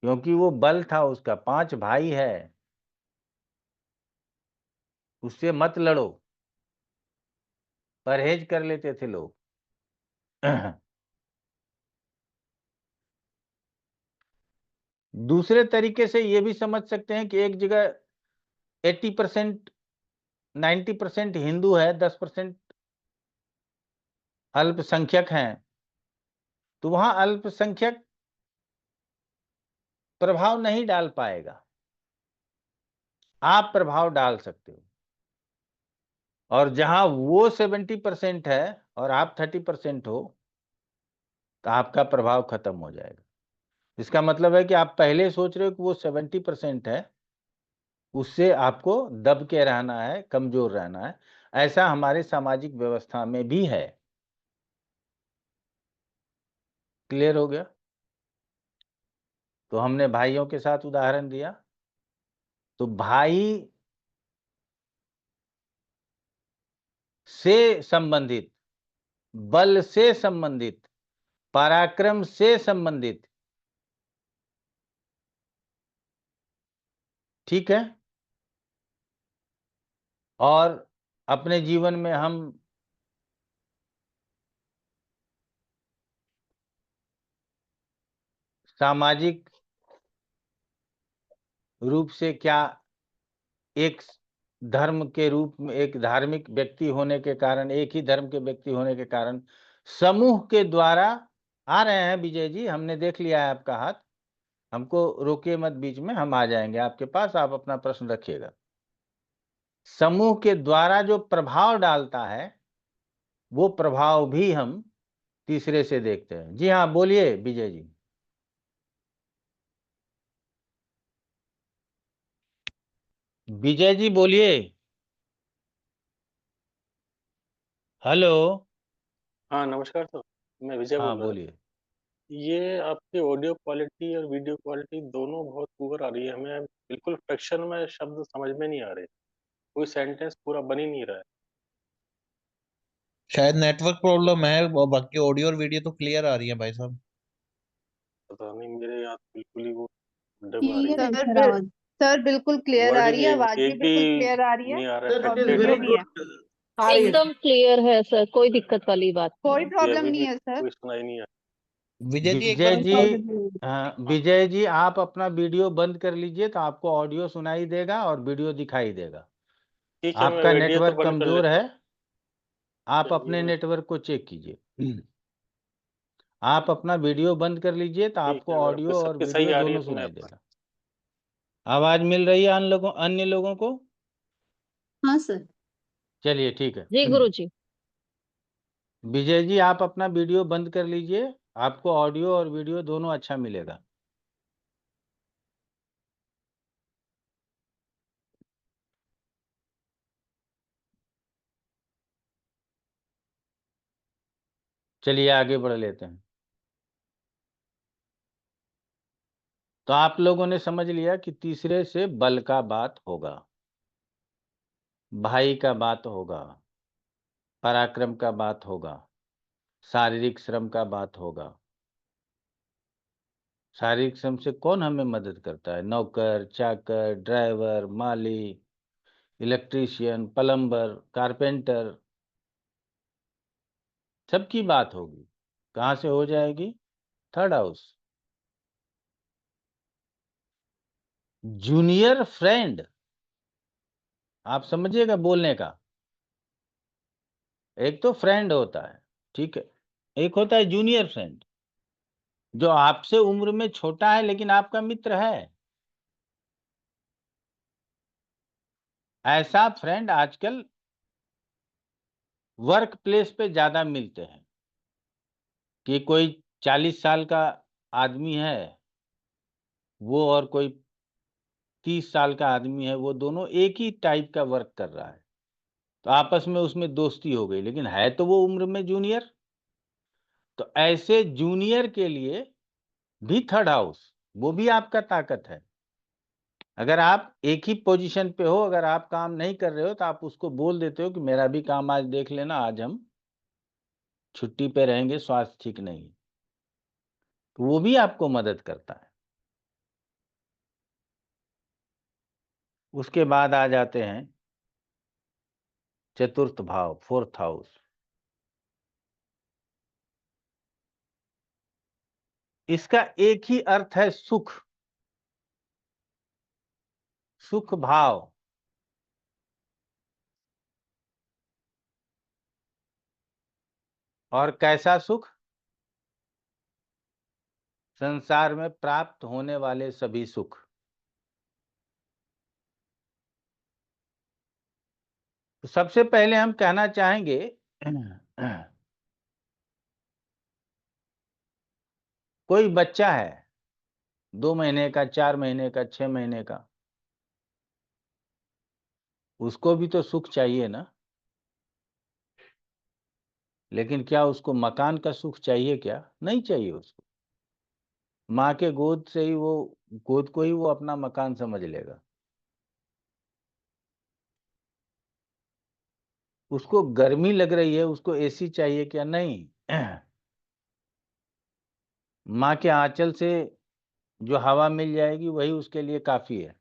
क्योंकि वो बल था उसका। 5 भाई है, उससे मत लड़ो, परहेज कर लेते थे लोग। दूसरे तरीके से ये भी समझ सकते हैं कि एक जगह 80% 90% हिंदू है, 10% अल्पसंख्यक हैं, तो वहां अल्पसंख्यक प्रभाव नहीं डाल पाएगा, आप प्रभाव डाल सकते हो। और जहां वो 70% है और आप 30% हो, तो आपका प्रभाव खत्म हो जाएगा। इसका मतलब है कि आप पहले सोच रहे हो कि वो 70% है, उससे आपको दब के रहना है, कमजोर रहना है। ऐसा हमारे सामाजिक व्यवस्था में भी है। क्लियर हो गया? तो हमने भाइयों के साथ उदाहरण दिया, तो भाई से संबंधित, बल से संबंधित, पराक्रम से संबंधित, ठीक है। और अपने जीवन में हम सामाजिक रूप से क्या, एक धर्म के रूप में, एक धार्मिक व्यक्ति होने के कारण, एक ही धर्म के व्यक्ति होने के कारण समूह के द्वारा आ रहे हैं। विजय जी, हमने देख लिया है आपका हाथ, हमको रोकिए मत बीच में, हम आ जाएंगे आपके पास, आप अपना प्रश्न रखिएगा। समूह के द्वारा जो प्रभाव डालता है, वो प्रभाव भी हम तीसरे से देखते हैं। जी हाँ, बोलिए विजय जी। विजय जी बोलिए। हेलो। हाँ नमस्कार सर, मैं विजय हाँ बोल रहा बोलिए। था। ये आपकी ऑडियो क्वालिटी और वीडियो क्वालिटी दोनों बहुत पुअर आ रही है। हमें बिल्कुल फ्रैक्शन में शब्द समझ में नहीं आ रहे, कोई सेंटेंस पूरा बन ही नहीं रहा है। शायद नेटवर्क प्रॉब्लम है, और बाकी ऑडियो और वीडियो तो क्लियर आ रही है भाई साहब। पता नहीं, मेरे यहाँ बिल्कुल ही वो डब आ क्लियर रही है है। सर आवाज। सर बिल्कुल क्लियर आ वर्डिंग रही है, एक आवाज भी एक बिल्कुल भी क्लियर आ रही है नहीं आ रहा सर है, और it is cut video very भी है। गुड आ रही है। एकदम क्लियर है सर, कोई दिक्कत वाली बात नहीं कोई है। प्रॉब्लम अभी नहीं भी है सर। कोई सुनाई नहीं आ विजय जी एक विजय बार जी, कोई विजय जी आप अपना वीडियो बंद कर लीजिए, तो आपको ऑडियो सुनाई देगा और वीडियो दिखाई देगा। ठीक है, मैं आपका वीडियो तो नेटवर्क बंद कर कमजोर लेता है, हूँ। आप चलिए अपने नेटवर्क को चेक कीजिए। आप अपना वीडियो बंद कर लीजिए, तो ठीक आपको है, अगर ऑडियो और सबके सही वीडियो आ रही है दोनों तो मैं सुनाई अपना। देगा। आवाज मिल रही है अन्य लोगों को? हाँ सर। चलिए ठीक है। जी गुरुजी। विजय जी आप अपना वीडियो बंद कर लीजिए, आपको ऑडियो और वीडियो दोनों अच्छा मिलेगा। चलिए आगे बढ़ लेते हैं। तो आप लोगों ने समझ लिया कि तीसरे से बल का बात होगा, भाई का बात होगा, पराक्रम का बात होगा, शारीरिक श्रम का बात होगा। शारीरिक श्रम से कौन हमें मदद करता है? नौकर, चाकर, ड्राइवर, माली, इलेक्ट्रीशियन, प्लम्बर, कारपेंटर, सबकी बात होगी। कहां से हो जाएगी? Third house. जूनियर फ्रेंड, आप समझिएगा बोलने का। एक तो फ्रेंड होता है, ठीक है, एक होता है जूनियर फ्रेंड, जो आपसे उम्र में छोटा है लेकिन आपका मित्र है। ऐसा फ्रेंड आजकल वर्क प्लेस पे ज्यादा मिलते हैं, कि कोई 40 साल का आदमी है वो, और कोई 30 साल का आदमी है वो, दोनों एक ही टाइप का वर्क कर रहा है, तो आपस में उसमें दोस्ती हो गई, लेकिन है तो वो उम्र में जूनियर। तो ऐसे जूनियर के लिए भी थर्ड हाउस, वो भी आपका ताकत है। अगर आप एक ही पोजीशन पे हो, अगर आप काम नहीं कर रहे हो तो आप उसको बोल देते हो कि मेरा भी काम आज देख लेना, आज हम छुट्टी पे रहेंगे, स्वास्थ्य ठीक नहीं है, तो वो भी आपको मदद करता है। उसके बाद आ जाते हैं चतुर्थ भाव, फोर्थ हाउस। इसका एक ही अर्थ है सुख, सुख भाव। और कैसा सुख? संसार में प्राप्त होने वाले सभी सुख। तो सबसे पहले हम कहना चाहेंगे कोई बच्चा है 2 महीने का, 4 महीने का, 6 महीने का, उसको भी तो सुख चाहिए ना। लेकिन क्या उसको मकान का सुख चाहिए? क्या नहीं चाहिए उसको। माँ के गोद से ही वो, गोद को ही वो अपना मकान समझ लेगा। उसको गर्मी लग रही है, उसको एसी चाहिए क्या? नहीं। माँ के आंचल से जो हवा मिल जाएगी वही उसके लिए काफी है।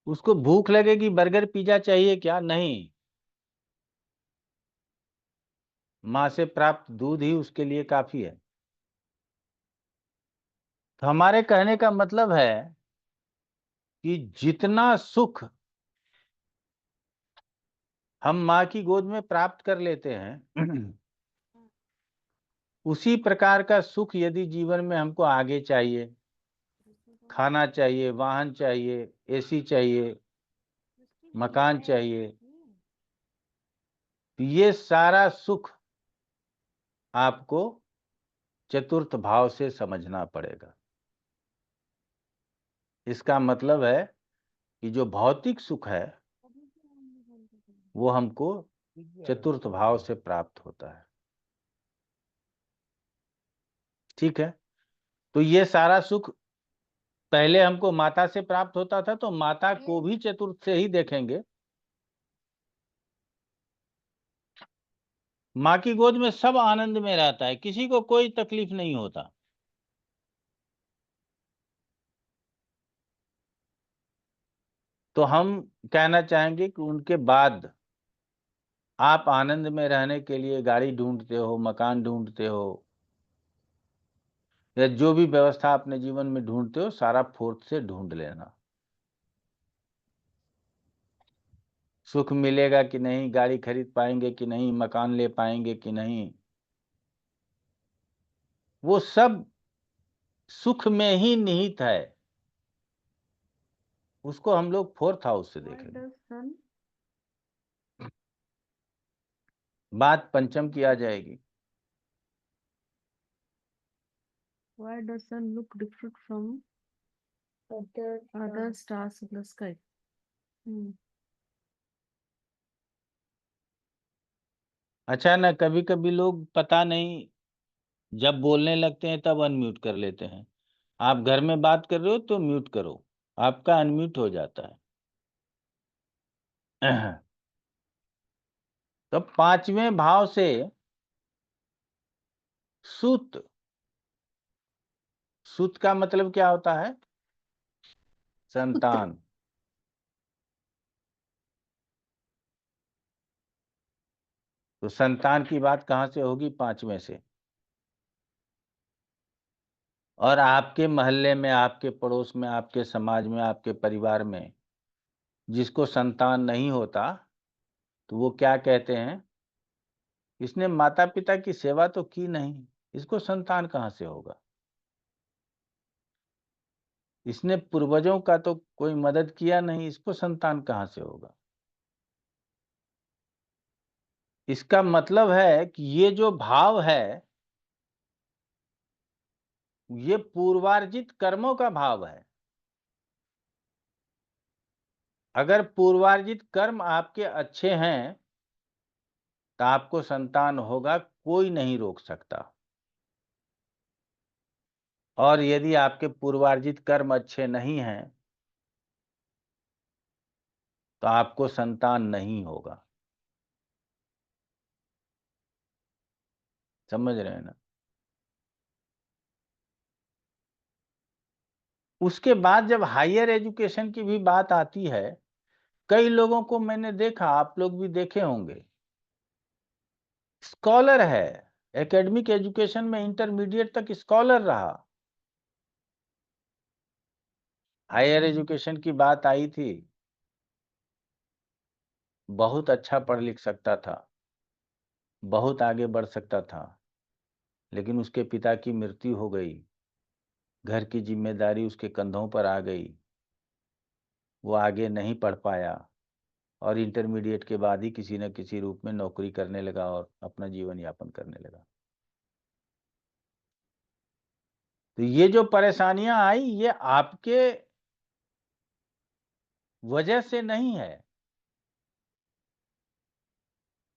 उसको भूख लगेगी, बर्गर पिज्जा चाहिए क्या? नहीं। माँ से प्राप्त दूध ही उसके लिए काफी है। तो हमारे कहने का मतलब है कि जितना सुख हम माँ की गोद में प्राप्त कर लेते हैं उसी प्रकार का सुख यदि जीवन में हमको आगे चाहिए, खाना चाहिए, वाहन चाहिए, एसी चाहिए, मकान चाहिए, तो ये सारा सुख आपको चतुर्थ भाव से समझना पड़ेगा। इसका मतलब है कि जो भौतिक सुख है वो हमको चतुर्थ भाव से प्राप्त होता है। ठीक है, तो ये सारा सुख पहले हमको माता से प्राप्त होता था, तो माता को भी चतुर्थ से ही देखेंगे। माँ की गोद में सब आनंद में रहता है, किसी को कोई तकलीफ नहीं होता। तो हम कहना चाहेंगे कि उनके बाद आप आनंद में रहने के लिए गाड़ी ढूंढते हो, मकान ढूंढते हो, या जो भी व्यवस्था अपने जीवन में ढूंढते हो, सारा फोर्थ से ढूंढ लेना। सुख मिलेगा कि नहीं, गाड़ी खरीद पाएंगे कि नहीं, मकान ले पाएंगे कि नहीं, वो सब सुख में ही निहित है। उसको हम लोग फोर्थ हाउस से देखेंगे। बात पंचम की आ जाएगी। Why does sun look different from other stars in the sky? अच्छा ना, कभी कभी लोग पता नहीं जब बोलने लगते हैं तब अनम्यूट कर लेते हैं। आप घर में बात कर रहे हो तो म्यूट करो, आपका अनम्यूट हो जाता है। तो 5वें भाव से सुत, सुत का मतलब क्या होता है? संतान। तो संतान की बात कहां से होगी? 5वें से। और आपके मोहल्ले में, आपके पड़ोस में, आपके समाज में, आपके परिवार में जिसको संतान नहीं होता, तो वो क्या कहते हैं? इसने माता पिता की सेवा तो की नहीं, इसको संतान कहां से होगा? इसने पूर्वजों का तो कोई मदद किया नहीं, इसको संतान कहां से होगा? इसका मतलब है कि ये जो भाव है ये पूर्वार्जित कर्मों का भाव है। अगर पूर्वार्जित कर्म आपके अच्छे हैं तो आपको संतान होगा, कोई नहीं रोक सकता। और यदि आपके पूर्वार्जित कर्म अच्छे नहीं हैं तो आपको संतान नहीं होगा। समझ रहे हैं ना? उसके बाद जब हायर एजुकेशन की भी बात आती है, कई लोगों को मैंने देखा, आप लोग भी देखे होंगे, स्कॉलर है, एकेडमिक एजुकेशन में इंटरमीडिएट तक स्कॉलर रहा, हायर एजुकेशन की बात आई थी, बहुत अच्छा पढ़ लिख सकता था, बहुत आगे बढ़ सकता था, लेकिन उसके पिता की मृत्यु हो गई, घर की जिम्मेदारी उसके कंधों पर आ गई, वो आगे नहीं पढ़ पाया और इंटरमीडिएट के बाद ही किसी न किसी रूप में नौकरी करने लगा और अपना जीवन यापन करने लगा। तो ये जो परेशानियां आई, ये आपके वजह से नहीं है,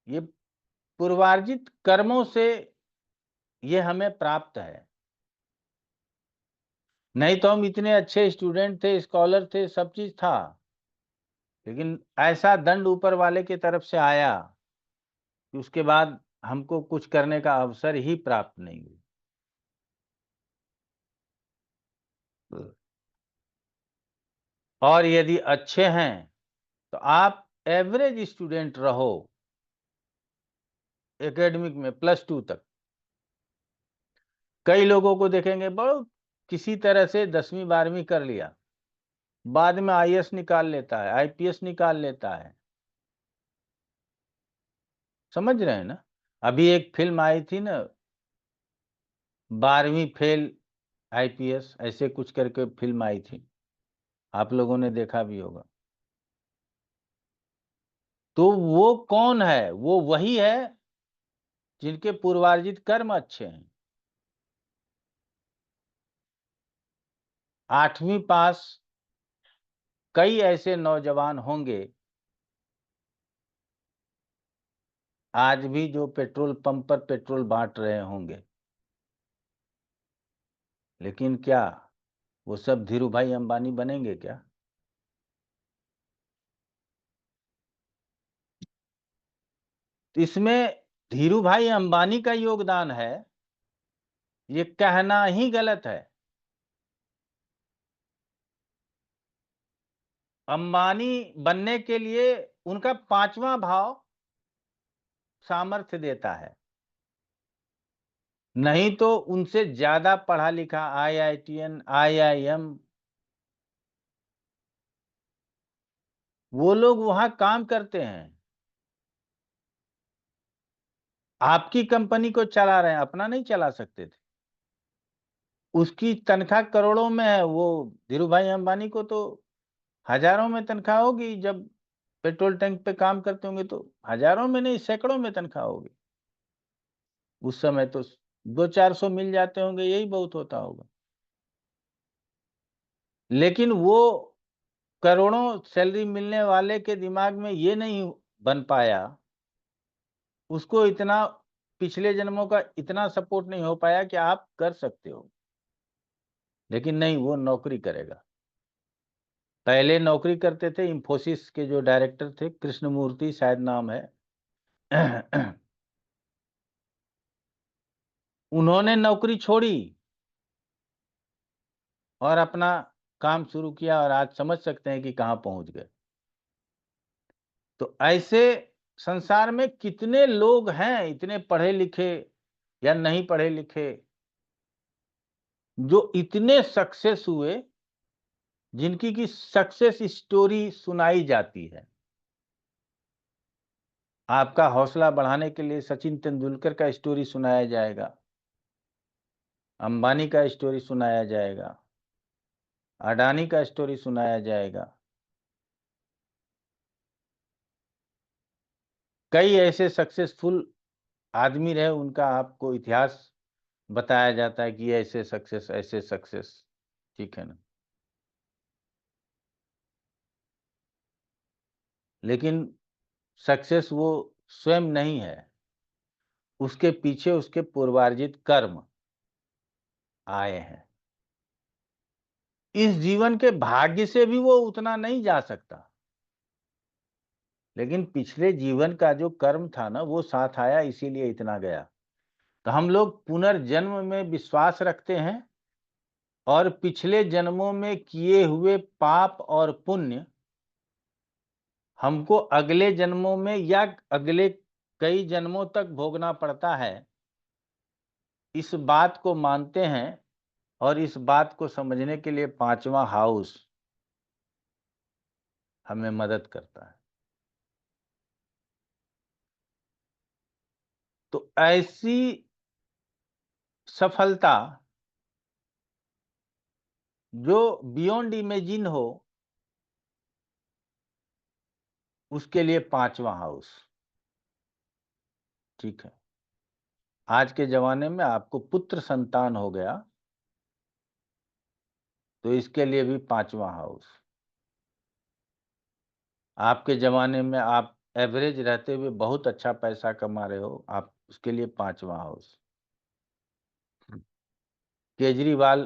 ये पूर्वार्जित कर्मों से ये हमें प्राप्त है। नहीं तो हम इतने अच्छे स्टूडेंट थे, स्कॉलर थे, सब चीज था, लेकिन ऐसा दंड ऊपर वाले की तरफ से आया कि उसके बाद हमको कुछ करने का अवसर ही प्राप्त नहीं हुआ। और यदि अच्छे हैं तो आप एवरेज स्टूडेंट रहो एकेडमिक में +2 तक। कई लोगों को देखेंगे बहुत किसी तरह से 10वीं 12वीं कर लिया, बाद में आईएएस निकाल लेता है, आईपीएस निकाल लेता है। समझ रहे हैं ना? अभी एक फिल्म आई थी ना, 12वीं फेल आईपीएस, ऐसे कुछ करके फिल्म आई थी, आप लोगों ने देखा भी होगा। तो वो कौन है? वो वही है जिनके पूर्वार्जित कर्म अच्छे हैं। 8वीं पास कई ऐसे नौजवान होंगे आज भी जो पेट्रोल पंप पर पेट्रोल बांट रहे होंगे, लेकिन क्या वो सब धीरू भाई अंबानी बनेंगे क्या? इसमें धीरू भाई अंबानी का योगदान है, ये कहना ही गलत है। अंबानी बनने के लिए उनका 5वां भाव सामर्थ्य देता है, नहीं तो उनसे ज्यादा पढ़ा लिखा आईआईटीएन, आईआईएम, वो लोग वहां काम करते हैं, आपकी कंपनी को चला रहे हैं, अपना नहीं चला सकते थे। उसकी तनख्वाह करोड़ों में है, वो धीरू भाई अंबानी को तो हजारों में तनख्वाह होगी। जब पेट्रोल टैंक पे काम करते होंगे तो हजारों में नहीं, सैकड़ों में तनख्वाह होगी। उस समय तो 200-400 मिल जाते होंगे, यही बहुत होता होगा। लेकिन वो करोड़ों सैलरी मिलने वाले के दिमाग में ये नहीं बन पाया, उसको इतना पिछले जन्मों का इतना सपोर्ट नहीं हो पाया कि आप कर सकते हो। लेकिन नहीं, वो नौकरी करेगा। पहले नौकरी करते थे, इंफोसिस के जो डायरेक्टर थे, कृष्णमूर्ति शायद नाम है, उन्होंने नौकरी छोड़ी और अपना काम शुरू किया, और आज समझ सकते हैं कि कहां पहुंच गए। तो ऐसे संसार में कितने लोग हैं, इतने पढ़े लिखे या नहीं पढ़े लिखे, जो इतने सक्सेस हुए, जिनकी की सक्सेस स्टोरी सुनाई जाती है। आपका हौसला बढ़ाने के लिए सचिन तेंदुलकर का स्टोरी सुनाया जाएगा, अंबानी का स्टोरी सुनाया जाएगा, अडानी का स्टोरी सुनाया जाएगा। कई ऐसे सक्सेसफुल आदमी रहे, उनका आपको इतिहास बताया जाता है कि ऐसे सक्सेस। ठीक है ना? लेकिन सक्सेस वो स्वयं नहीं है, उसके पीछे उसके पूर्वार्जित कर्म आए हैं। इस जीवन के भाग्य से भी वो उतना नहीं जा सकता, लेकिन पिछले जीवन का जो कर्म था ना वो साथ आया, इसीलिए इतना गया। तो हम लोग पुनर्जन्म में विश्वास रखते हैं और पिछले जन्मों में किए हुए पाप और पुण्य हमको अगले जन्मों में या अगले कई जन्मों तक भोगना पड़ता है, इस बात को मानते हैं। और इस बात को समझने के लिए पांचवा हाउस हमें मदद करता है। तो ऐसी सफलता जो बियॉन्ड इमेजिन हो, उसके लिए पांचवा हाउस ठीक है। आज के जमाने में आपको पुत्र संतान हो गया तो इसके लिए भी पांचवा हाउस। आपके जमाने में आप एवरेज रहते हुए बहुत अच्छा पैसा कमा रहे हो, आप उसके लिए पांचवा हाउस। केजरीवाल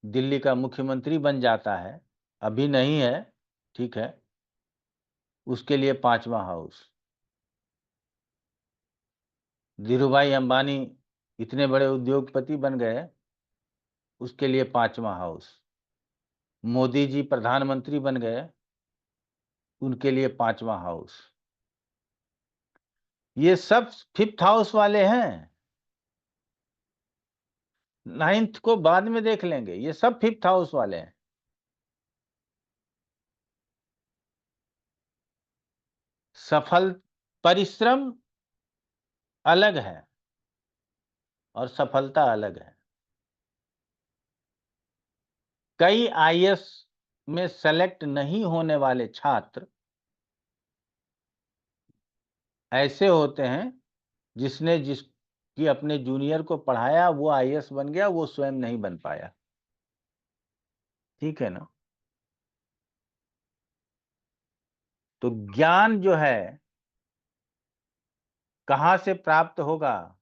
दिल्ली का मुख्यमंत्री बन जाता है, अभी नहीं है, ठीक है, उसके लिए पांचवा हाउस। धीरूभाई अंबानी इतने बड़े उद्योगपति बन गए, उसके लिए पांचवा हाउस। मोदी जी प्रधानमंत्री बन गए, उनके लिए पांचवा हाउस। ये सब फिफ्थ हाउस वाले हैं, नाइन्थ को बाद में देख लेंगे, ये सब फिफ्थ हाउस वाले हैं। सफल परिश्रम अलग है और सफलता अलग है। कई आईएएस में सेलेक्ट नहीं होने वाले छात्र ऐसे होते हैं जिसने जिसकी अपने जूनियर को पढ़ाया वो आईएएस बन गया, वो स्वयं नहीं बन पाया। ठीक है ना? तो ज्ञान जो है कहां से प्राप्त होगा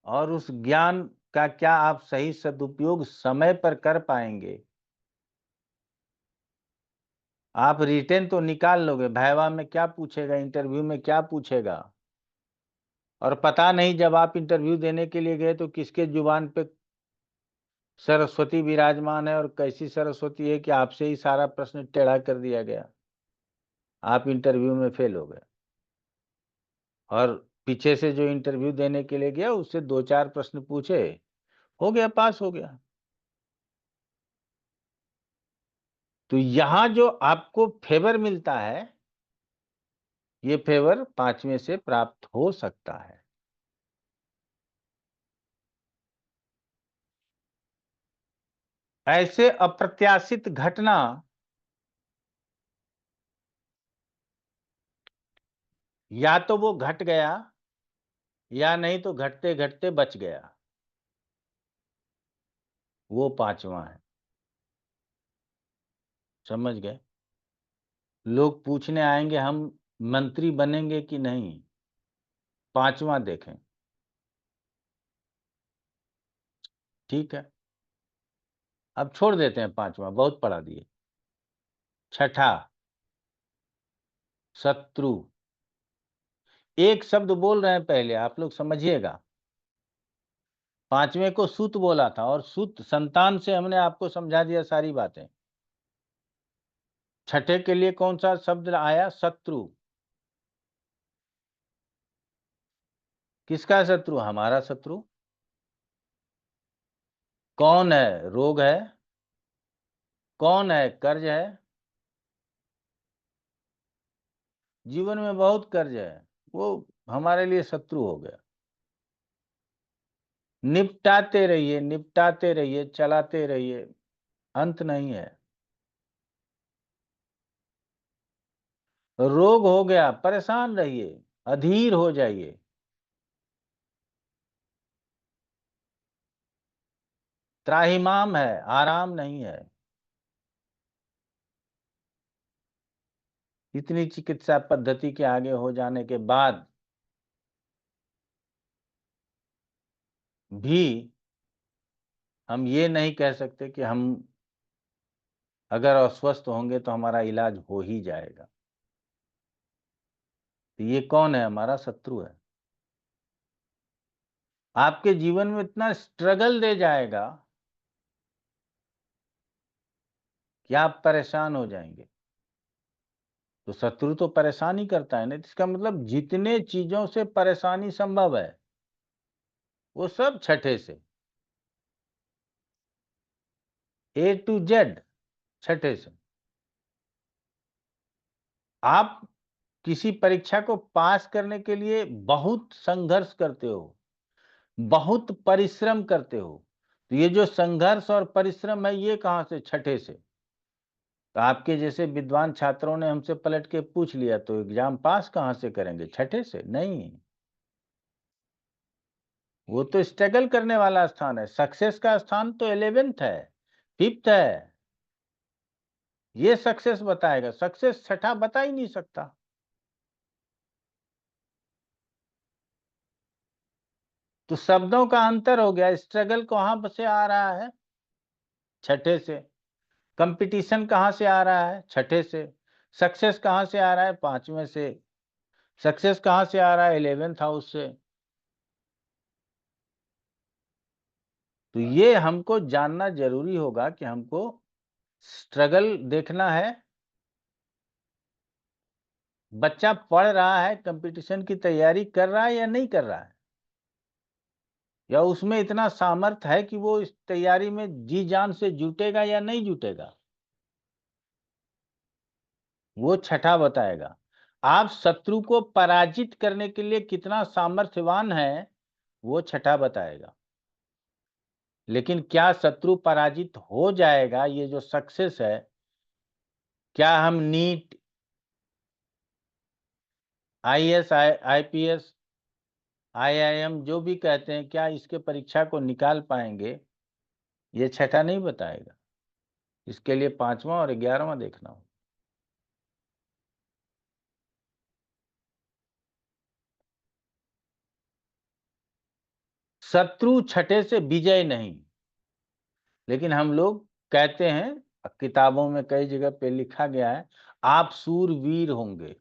और उस ज्ञान का क्या आप सही सदुपयोग समय पर कर पाएंगे? आप रिटेन तो निकाल लोगे, वाइवा में क्या पूछेगा, इंटरव्यू में क्या पूछेगा, और पता नहीं जब आप इंटरव्यू देने के लिए गए तो किसके जुबान पे सरस्वती विराजमान है और कैसी सरस्वती है कि आपसे ही सारा प्रश्न टेढ़ा कर दिया गया, आप इंटरव्यू में फेल हो गए। और पीछे से जो इंटरव्यू देने के लिए गया उससे 2-4 प्रश्न पूछे, हो गया, पास हो गया। तो यहां जो आपको फेवर मिलता है, ये फेवर पांचवें से प्राप्त हो सकता है। ऐसे अप्रत्याशित घटना या तो वो घट गया या नहीं तो घटते घटते बच गया, वो पांचवा है। समझ गए? लोग पूछने आएंगे हम मंत्री बनेंगे कि नहीं, पांचवा देखें। ठीक है, अब छोड़ देते हैं पांचवा, बहुत पढ़ा दिए। छठा, शत्रु। एक शब्द बोल रहे हैं पहले, आप लोग समझिएगा। पांचवें को सुत बोला था और सुत संतान से हमने आपको समझा दिया सारी बातें। छठे के लिए कौन सा शब्द आया? शत्रु। किसका शत्रु? हमारा शत्रु। कौन है? रोग है। कौन है? कर्ज है। जीवन में बहुत कर्ज है, वो हमारे लिए शत्रु हो गया। निपटाते रहिए, निपटाते रहिए, चलाते रहिए, अंत नहीं है। रोग हो गया, परेशान रहिए, अधीर हो जाइए। त्राहिमाम है, आराम नहीं है। इतनी चिकित्सा पद्धति के आगे हो जाने के बाद भी हम ये नहीं कह सकते कि हम अगर अस्वस्थ होंगे तो हमारा इलाज हो ही जाएगा। तो ये कौन है? हमारा शत्रु है। आपके जीवन में इतना स्ट्रगल दे जाएगा कि आप परेशान हो जाएंगे। तो शत्रु तो परेशान ही करता है ना। इसका मतलब जितने चीजों से परेशानी संभव है वो सब छठे से, A to Z छठे से। आप किसी परीक्षा को पास करने के लिए बहुत संघर्ष करते हो, बहुत परिश्रम करते हो। तो ये जो संघर्ष और परिश्रम है ये कहां से? छठे से। तो आपके जैसे विद्वान छात्रों ने हमसे पलट के पूछ लिया तो एग्जाम पास कहां से करेंगे? छठे से? नहीं, वो तो स्ट्रगल करने वाला स्थान है। सक्सेस का स्थान तो 11th है, 5th है। ये सक्सेस बताएगा, सक्सेस छठा बता ही नहीं सकता। तो शब्दों का अंतर हो गया। स्ट्रगल कहां से आ रहा है? छठे से। कंपटीशन कहां से आ रहा है? छठे से। सक्सेस कहां से आ रहा है? 5वें से। सक्सेस कहां से आ रहा है? 11th हाउस से। तो ये हमको जानना जरूरी होगा कि हमको स्ट्रगल देखना है। बच्चा पढ़ रहा है, कंपटीशन की तैयारी कर रहा है या नहीं कर रहा है, या उसमें इतना सामर्थ्य है कि वो इस तैयारी में जी जान से जुटेगा या नहीं जुटेगा, वो छठा बताएगा। आप शत्रु को पराजित करने के लिए कितना सामर्थ्यवान है वो छठा बताएगा। लेकिन क्या शत्रु पराजित हो जाएगा? ये जो सक्सेस है, क्या हम नीट, IAS, IPS, IIM जो भी कहते हैं, क्या इसके परीक्षा को निकाल पाएंगे? ये छठा नहीं बताएगा। इसके लिए 5वां और 11वां देखना हो। शत्रु छठे से विजय नहीं, लेकिन हम लोग कहते हैं, किताबों में कई जगह पे लिखा गया है, आप सूरवीर होंगे।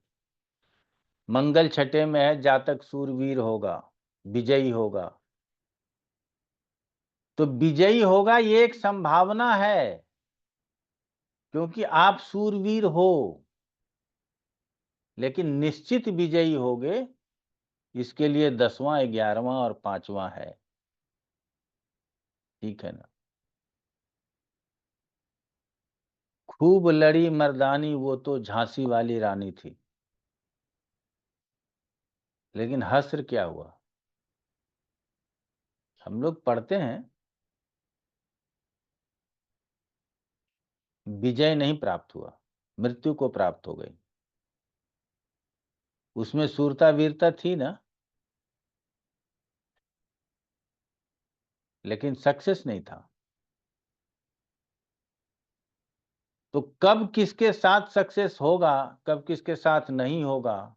मंगल छठे में है, जातक सूरवीर होगा, विजयी होगा। तो विजयी होगा ये एक संभावना है, क्योंकि आप सूरवीर हो, लेकिन निश्चित विजयी होगे इसके लिए 10वां, 11वां और 5वां है। ठीक है ना? खूब लड़ी मर्दानी वो तो झांसी वाली रानी थी, लेकिन हश्र क्या हुआ? हम लोग पढ़ते हैं, विजय नहीं प्राप्त हुआ, मृत्यु को प्राप्त हो गई। उसमें सूरता वीरता थी ना, लेकिन सक्सेस नहीं था। तो कब किसके साथ सक्सेस होगा, कब किसके साथ नहीं होगा,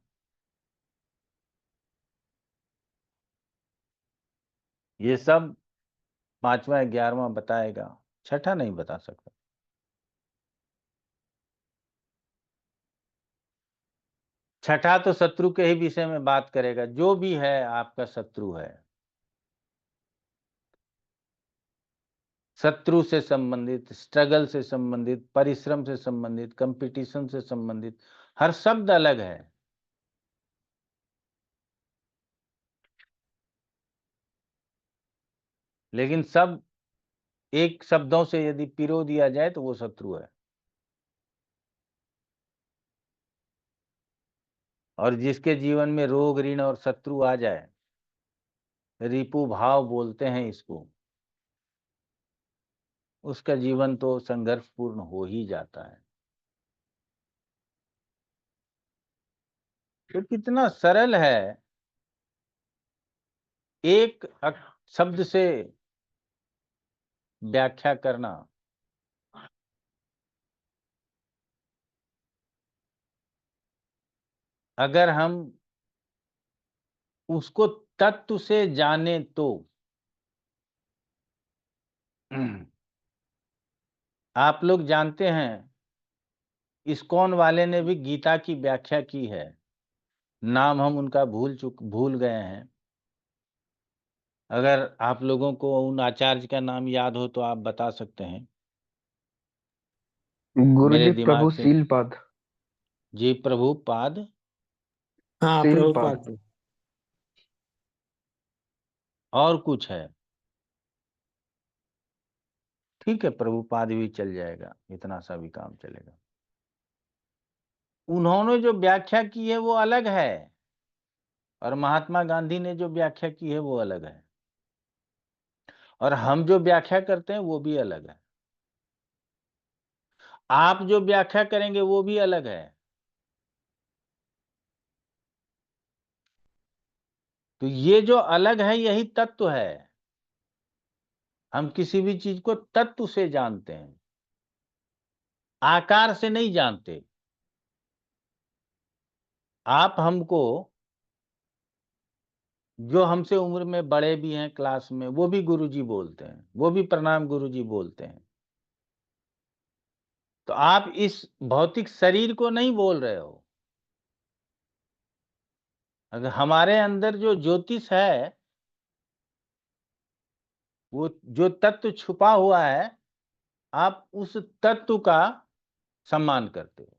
ये सब 5वां 11वां बताएगा, छठा नहीं बता सकता। छठा तो शत्रु के ही विषय में बात करेगा। जो भी है आपका शत्रु है, शत्रु से संबंधित, स्ट्रगल से संबंधित, परिश्रम से संबंधित, कंपटीशन से संबंधित, हर शब्द अलग है। लेकिन सब एक शब्दों से यदि पिरो दिया जाए तो वो शत्रु है। और जिसके जीवन में रोग, ऋण और शत्रु आ जाए, रिपु भाव बोलते हैं इसको, उसका जीवन तो संघर्षपूर्ण हो ही जाता है। तो कितना सरल है एक शब्द से व्याख्या करना। अगर हम उसको तत्व से जाने तो आप लोग जानते हैं इस्कॉन वाले ने भी गीता की व्याख्या की है, नाम हम उनका भूल गए हैं। अगर आप लोगों को उन आचार्य का नाम याद हो तो आप बता सकते हैं। गुरुजी मेरे दिमाग प्रभु से शीलपाद। जी, प्रभुपाद। हाँ शीलपाद। प्रभुपाद। और कुछ है? ठीक है, प्रभुपाद भी चल जाएगा, इतना सा भी काम चलेगा। उन्होंने जो व्याख्या की है वो अलग है, और महात्मा गांधी ने जो व्याख्या की है वो अलग है, और हम जो व्याख्या करते हैं वो भी अलग है। आप जो व्याख्या करेंगे वो भी अलग है। तो ये जो अलग है यही तत्व है। हम किसी भी चीज को तत्व से जानते हैं, आकार से नहीं जानते। आप हमको, जो हमसे उम्र में बड़े भी हैं क्लास में, वो भी गुरुजी बोलते हैं, वो भी प्रणाम गुरुजी बोलते हैं। तो आप इस भौतिक शरीर को नहीं बोल रहे हो। अगर हमारे अंदर जो ज्योतिष है, वो जो तत्व छुपा हुआ है, आप उस तत्व का सम्मान करते हो।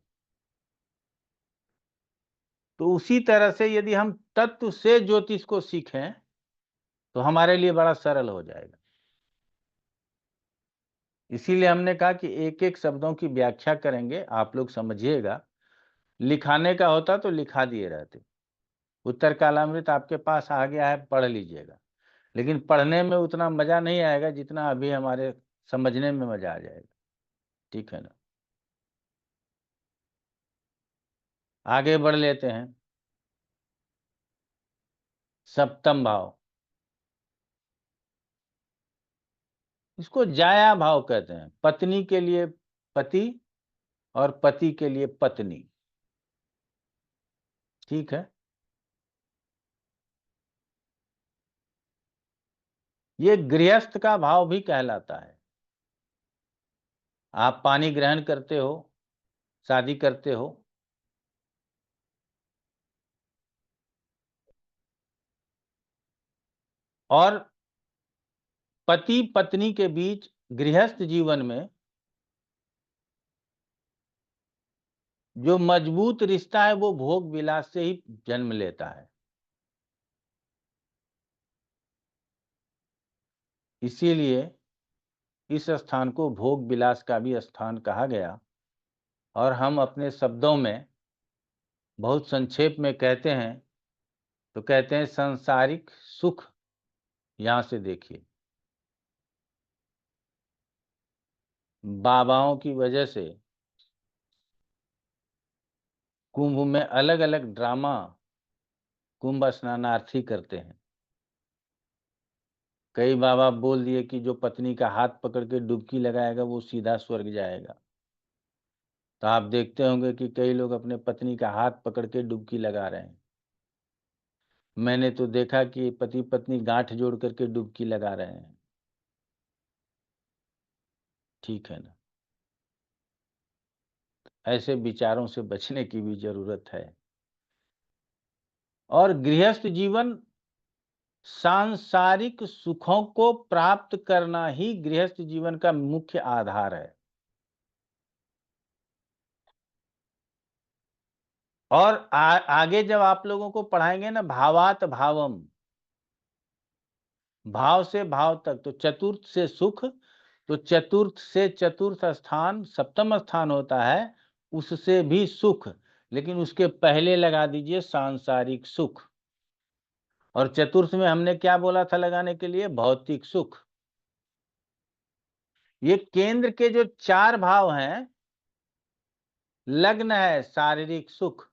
तो उसी तरह से यदि हम तत्व से ज्योतिष को सीखें तो हमारे लिए बड़ा सरल हो जाएगा। इसीलिए हमने कहा कि एक एक शब्दों की व्याख्या करेंगे, आप लोग समझिएगा। लिखाने का होता तो लिखा दिए रहते। उत्तर कालामृत आपके पास आ गया है, पढ़ लीजिएगा। लेकिन पढ़ने में उतना मजा नहीं आएगा जितना अभी हमारे समझने में मजा आ जाएगा। ठीक है ना? आगे बढ़ लेते हैं। सप्तम भाव, इसको जाया भाव कहते हैं। पत्नी के लिए पति और पति के लिए पत्नी। ठीक है? ये गृहस्थ का भाव भी कहलाता है। आप पानी ग्रहण करते हो, शादी करते हो, और पति पत्नी के बीच गृहस्थ जीवन में जो मजबूत रिश्ता है वो भोग विलास से ही जन्म लेता है। इसीलिए इस स्थान को भोग विलास का भी स्थान कहा गया। और हम अपने शब्दों में बहुत संक्षेप में कहते हैं तो कहते हैं सांसारिक सुख। यहां से देखिए, बाबाओं की वजह से कुंभ में अलग अलग ड्रामा कुंभ स्नानार्थी करते हैं। कई बाबा बोल दिए कि जो पत्नी का हाथ पकड़ के डुबकी लगाएगा वो सीधा स्वर्ग जाएगा। तो आप देखते होंगे कि कई लोग अपने पत्नी का हाथ पकड़ के डुबकी लगा रहे हैं। मैंने तो देखा कि पति पत्नी गांठ जोड़ करके डुबकी लगा रहे हैं। ठीक है ना? ऐसे विचारों से बचने की भी जरूरत है। और गृहस्थ जीवन, सांसारिक सुखों को प्राप्त करना ही गृहस्थ जीवन का मुख्य आधार है। और आगे जब आप लोगों को पढ़ाएंगे ना, भावात भावम, भाव से भाव तक, तो चतुर्थ से सुख, तो चतुर्थ से चतुर्थ स्थान सप्तम स्थान होता है, उससे भी सुख, लेकिन उसके पहले लगा दीजिए सांसारिक सुख। और चतुर्थ में हमने क्या बोला था लगाने के लिए? भौतिक सुख। ये केंद्र के जो 4 भाव हैं, लग्न है शारीरिक सुख,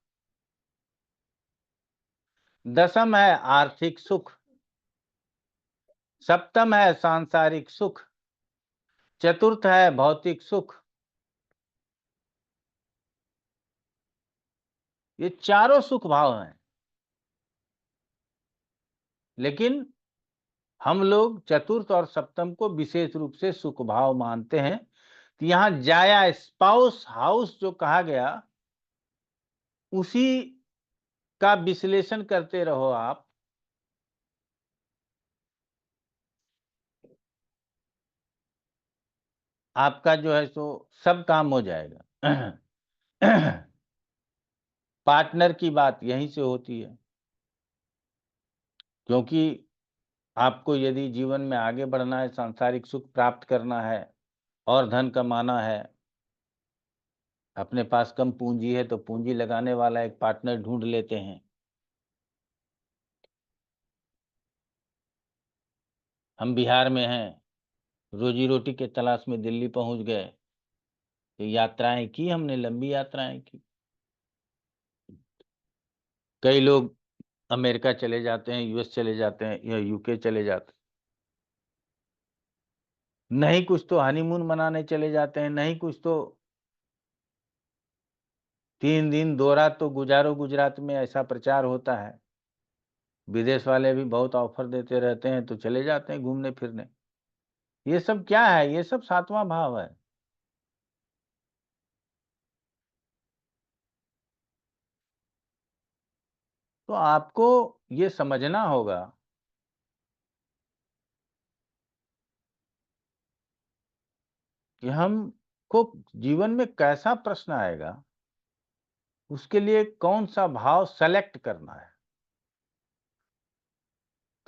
दशम है आर्थिक सुख, सप्तम है सांसारिक सुख, चतुर्थ है भौतिक सुख। ये चारों सुख भाव हैं। लेकिन हम लोग चतुर्थ और सप्तम को विशेष रूप से सुख भाव मानते हैं। तो यहाँ जाया स्पाउस हाउस जो कहा गया उसी का विश्लेषण करते रहो आप। आपका जो है सो सब काम हो जाएगा। पार्टनर की बात यहीं से होती है, क्योंकि आपको यदि जीवन में आगे बढ़ना है, सांसारिक सुख प्राप्त करना है और धन कमाना है, अपने पास कम पूंजी है तो पूंजी लगाने वाला एक पार्टनर ढूंढ लेते हैं। हम बिहार में हैं, रोजी रोटी के तलाश में दिल्ली पहुंच गए, तो यात्राएं की हमने, लंबी यात्राएं की। कई लोग अमेरिका चले जाते हैं, यूएस चले जाते हैं या यूके चले जाते हैं, नहीं कुछ तो हनीमून मनाने चले जाते हैं, नहीं कुछ तो 3 दिन 2 रात तो गुजारो गुजरात में, ऐसा प्रचार होता है। विदेश वाले भी बहुत ऑफर देते रहते हैं, तो चले जाते हैं घूमने फिरने। ये सब क्या है? ये सब 7वां भाव है। तो आपको ये समझना होगा कि हमको जीवन में कैसा प्रश्न आएगा, उसके लिए कौन सा भाव सेलेक्ट करना है।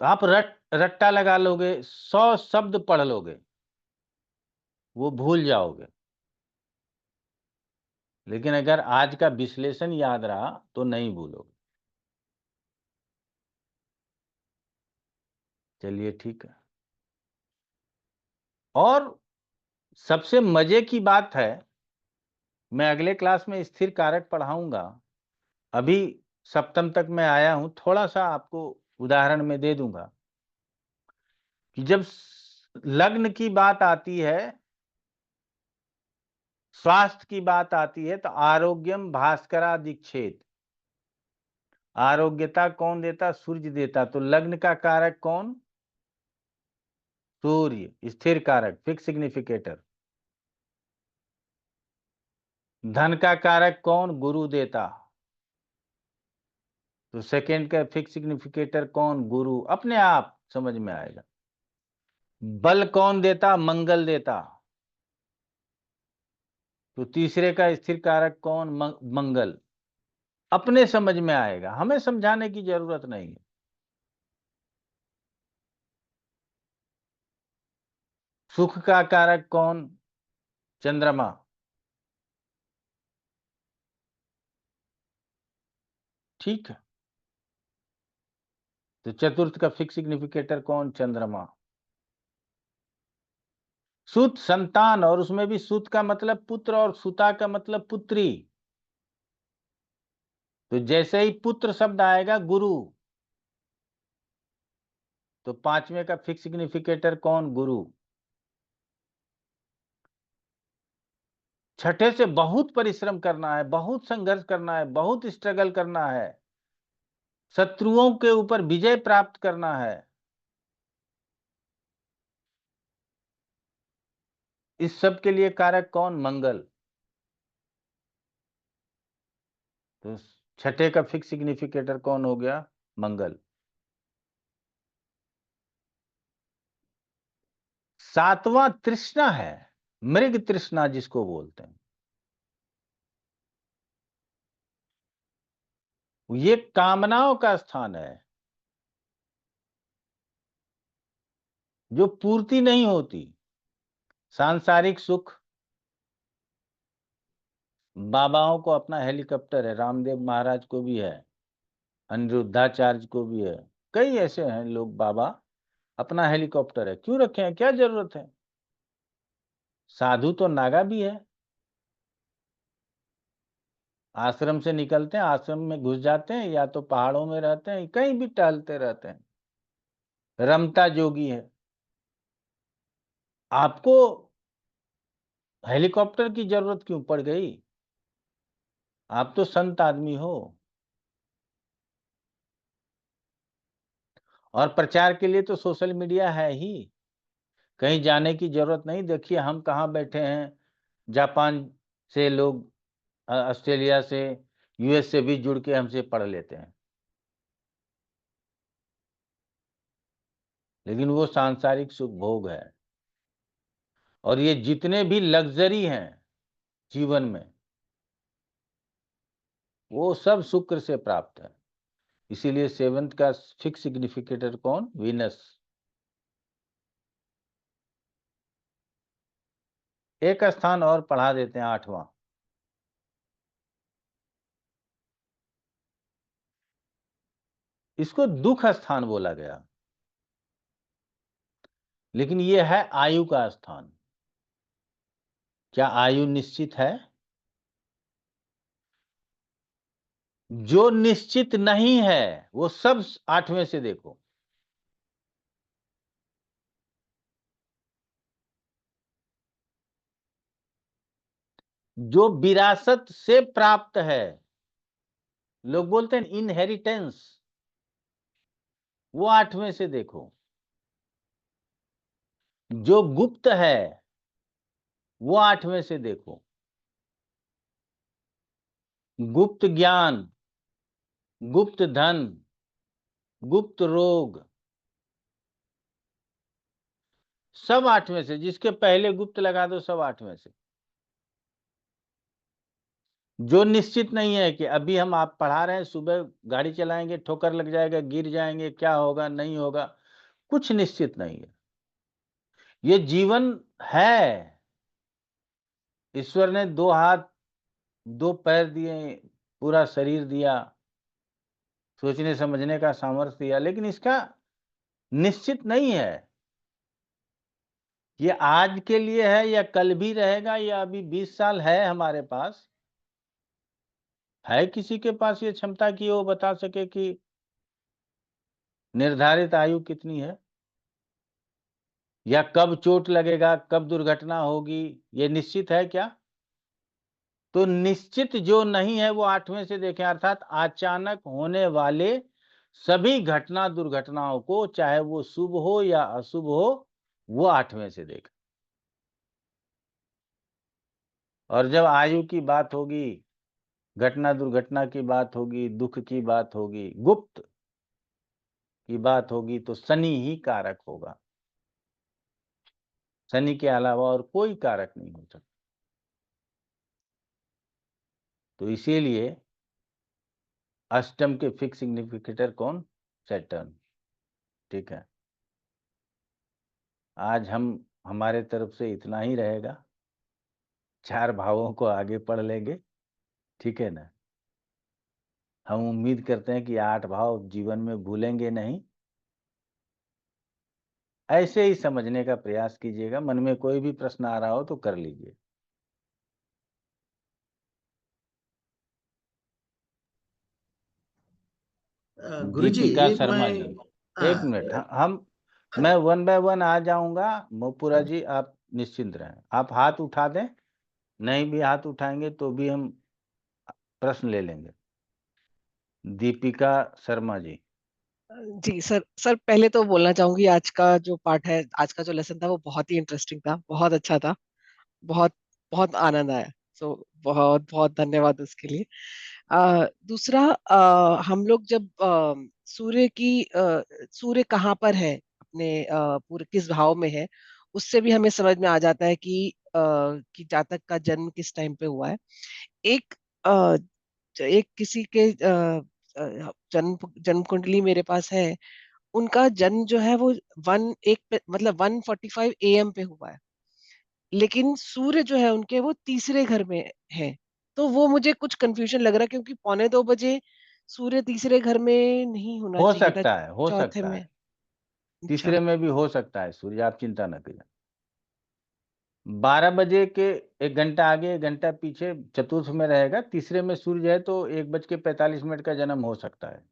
तो आप रट्टा लगा लोगे, 100 शब्द पढ़ लोगे, वो भूल जाओगे। लेकिन अगर आज का विश्लेषण याद रहा तो नहीं भूलोगे। चलिए ठीक है। और सबसे मजे की बात है, मैं अगले क्लास में स्थिर कारक पढ़ाऊंगा। अभी सप्तम तक मैं आया हूं, थोड़ा सा आपको उदाहरण में दे दूंगा कि जब लग्न की बात आती है, स्वास्थ्य की बात आती है, तो आरोग्यम भास्करा दीक्षेत। आरोग्यता कौन देता? सूर्य देता। तो लग्न का कारक कौन? सूर्य, स्थिर कारक, फिक्स सिग्निफिकेटर। धन का कारक कौन? गुरु देता। तो सेकंड का फिक्स सिग्निफिकेटर कौन? गुरु। अपने आप समझ में आएगा। बल कौन देता? मंगल देता। तो तीसरे का स्थिर कारक कौन? मंगल। अपने समझ में आएगा, हमें समझाने की जरूरत नहीं है। सुख का कारक कौन? चंद्रमा। ठीक है। तो चतुर्थ का फिक्स सिग्निफिकेटर कौन? चंद्रमा। सुत संतान, और उसमें भी सुत का मतलब पुत्र और सुता का मतलब पुत्री। तो जैसे ही पुत्र शब्द आएगा गुरु, तो 5वें का फिक्स सिग्निफिकेटर कौन? गुरु। छठे से बहुत परिश्रम करना है, बहुत संघर्ष करना है, बहुत स्ट्रगल करना है, शत्रुओं के ऊपर विजय प्राप्त करना है। इस सब के लिए कारक कौन? मंगल। तो छठे का फिक्स सिग्निफिकेटर कौन हो गया? मंगल। 7वां तृष्णा है, मृग तृष्णा जिसको बोलते हैं। ये कामनाओं का स्थान है, जो पूर्ति नहीं होती। सांसारिक सुख, बाबाओं को अपना हेलीकॉप्टर है, रामदेव महाराज को भी है, अनिरुद्धाचार्य को भी है, कई ऐसे हैं लोग, बाबा अपना हेलीकॉप्टर है। क्यों रखे हैं? क्या जरूरत है? साधु तो नागा भी है, आश्रम से निकलते हैं, आश्रम में घुस जाते हैं, या तो पहाड़ों में रहते हैं, कहीं भी टहलते रहते हैं, रमता जोगी है। आपको हेलीकॉप्टर की जरूरत क्यों पड़ गई? आप तो संत आदमी हो। और प्रचार के लिए तो सोशल मीडिया है ही, कहीं जाने की जरूरत नहीं। देखिए हम कहाँ बैठे हैं, जापान से लोग, ऑस्ट्रेलिया से, यूएस से भी जुड़ के हमसे पढ़ लेते हैं। लेकिन वो सांसारिक सुख भोग है, और ये जितने भी लग्जरी हैं जीवन में, वो सब शुक्र से प्राप्त है। इसीलिए सेवंथ का फिक्स सिग्निफिकेटर कौन? वीनस। एक स्थान और पढ़ा देते हैं, 8वां। इसको दुख स्थान बोला गया, लेकिन ये है आयु का स्थान। क्या आयु निश्चित है? जो निश्चित नहीं है वो सब 8वें से देखो। जो विरासत से प्राप्त है, लोग बोलते हैं इनहेरिटेंस, वो 8वें से देखो। जो गुप्त है वो 8वें से देखो। गुप्त ज्ञान, गुप्त धन, गुप्त रोग, सब 8वें से। जिसके पहले गुप्त लगा दो, सब 8वें से। जो निश्चित नहीं है कि अभी हम आप पढ़ा रहे हैं, सुबह गाड़ी चलाएंगे, ठोकर लग जाएगा, गिर जाएंगे, क्या होगा नहीं होगा, कुछ निश्चित नहीं है। ये जीवन है, ईश्वर ने 2 हाथ 2 पैर दिए, पूरा शरीर दिया, सोचने समझने का सामर्थ्य दिया, लेकिन इसका निश्चित नहीं है। ये आज के लिए है या कल भी रहेगा, या अभी 20 साल है हमारे पास। है किसी के पास ये क्षमता कि वो बता सके कि निर्धारित आयु कितनी है, या कब चोट लगेगा, कब दुर्घटना होगी? ये निश्चित है क्या? तो निश्चित जो नहीं है वो 8वें से देखें, अर्थात अचानक होने वाले सभी घटना दुर्घटनाओं को, चाहे वो शुभ हो या अशुभ हो, वो 8वें से देखें। और जब आयु की बात होगी, घटना दुर्घटना की बात होगी, दुख की बात होगी, गुप्त की बात होगी, तो शनि ही कारक होगा। शनि के अलावा और कोई कारक नहीं हो सकता। तो इसीलिए अष्टम के फिक्स सिग्निफिकेटर कौन? सैटर्न। ठीक है, आज हमारे तरफ से इतना ही रहेगा। 4 भावों को आगे पढ़ लेंगे, ठीक है ना। हम उम्मीद करते हैं कि 8 भाव जीवन में भूलेंगे नहीं। ऐसे ही समझने का प्रयास कीजिएगा। मन में कोई भी प्रश्न आ रहा हो तो कर लीजिए। गुरुजी दीपिका एक शर्मा मैं जी, एक मिनट, मैं 1 बाय 1 आ जाऊंगा। मोपुरा जी आप निश्चिंत रहें, आप हाथ उठा दें, नहीं भी हाथ उठाएंगे तो भी हम प्रश्न ले लेंगे। दीपिका शर्मा जी। जी सर। सर पहले तो बोलना चाहूंगी, आज का जो पाठ है, आज का जो लेसन था वो बहुत ही इंटरेस्टिंग था, बहुत अच्छा था, बहुत बहुत आनंद आया। सो बहुत बहुत धन्यवाद उसके लिए। दूसरा, हम लोग जब सूर्य कहाँ पर है, अपने पूरे किस भाव में है, उससे भी हमें समझ में आ जाता है कि जातक का जन्म किस टाइम पे हुआ है। एक अ, एक किसी के जन्म जन्म कुंडली मेरे पास है। उनका जन्म जो है वो मतलब 1:45 AM पे हुआ है, लेकिन सूर्य जो है उनके वो तीसरे घर में है। तो वो मुझे कुछ कंफ्यूजन लग रहा है, क्योंकि 1:45 सूर्य तीसरे घर में नहीं होना हो चाहिए था, सकता है, हो चौथे सकता में। है, अच्छा। तीसरे में भी हो सकता है सूर्य, आप चिंता न करिए। 12 बजे के 1 घंटा आगे 1 घंटा पीछे चतुर्थ में रहेगा, तीसरे में सूर्य है तो 1:45 का जन्म हो सकता है।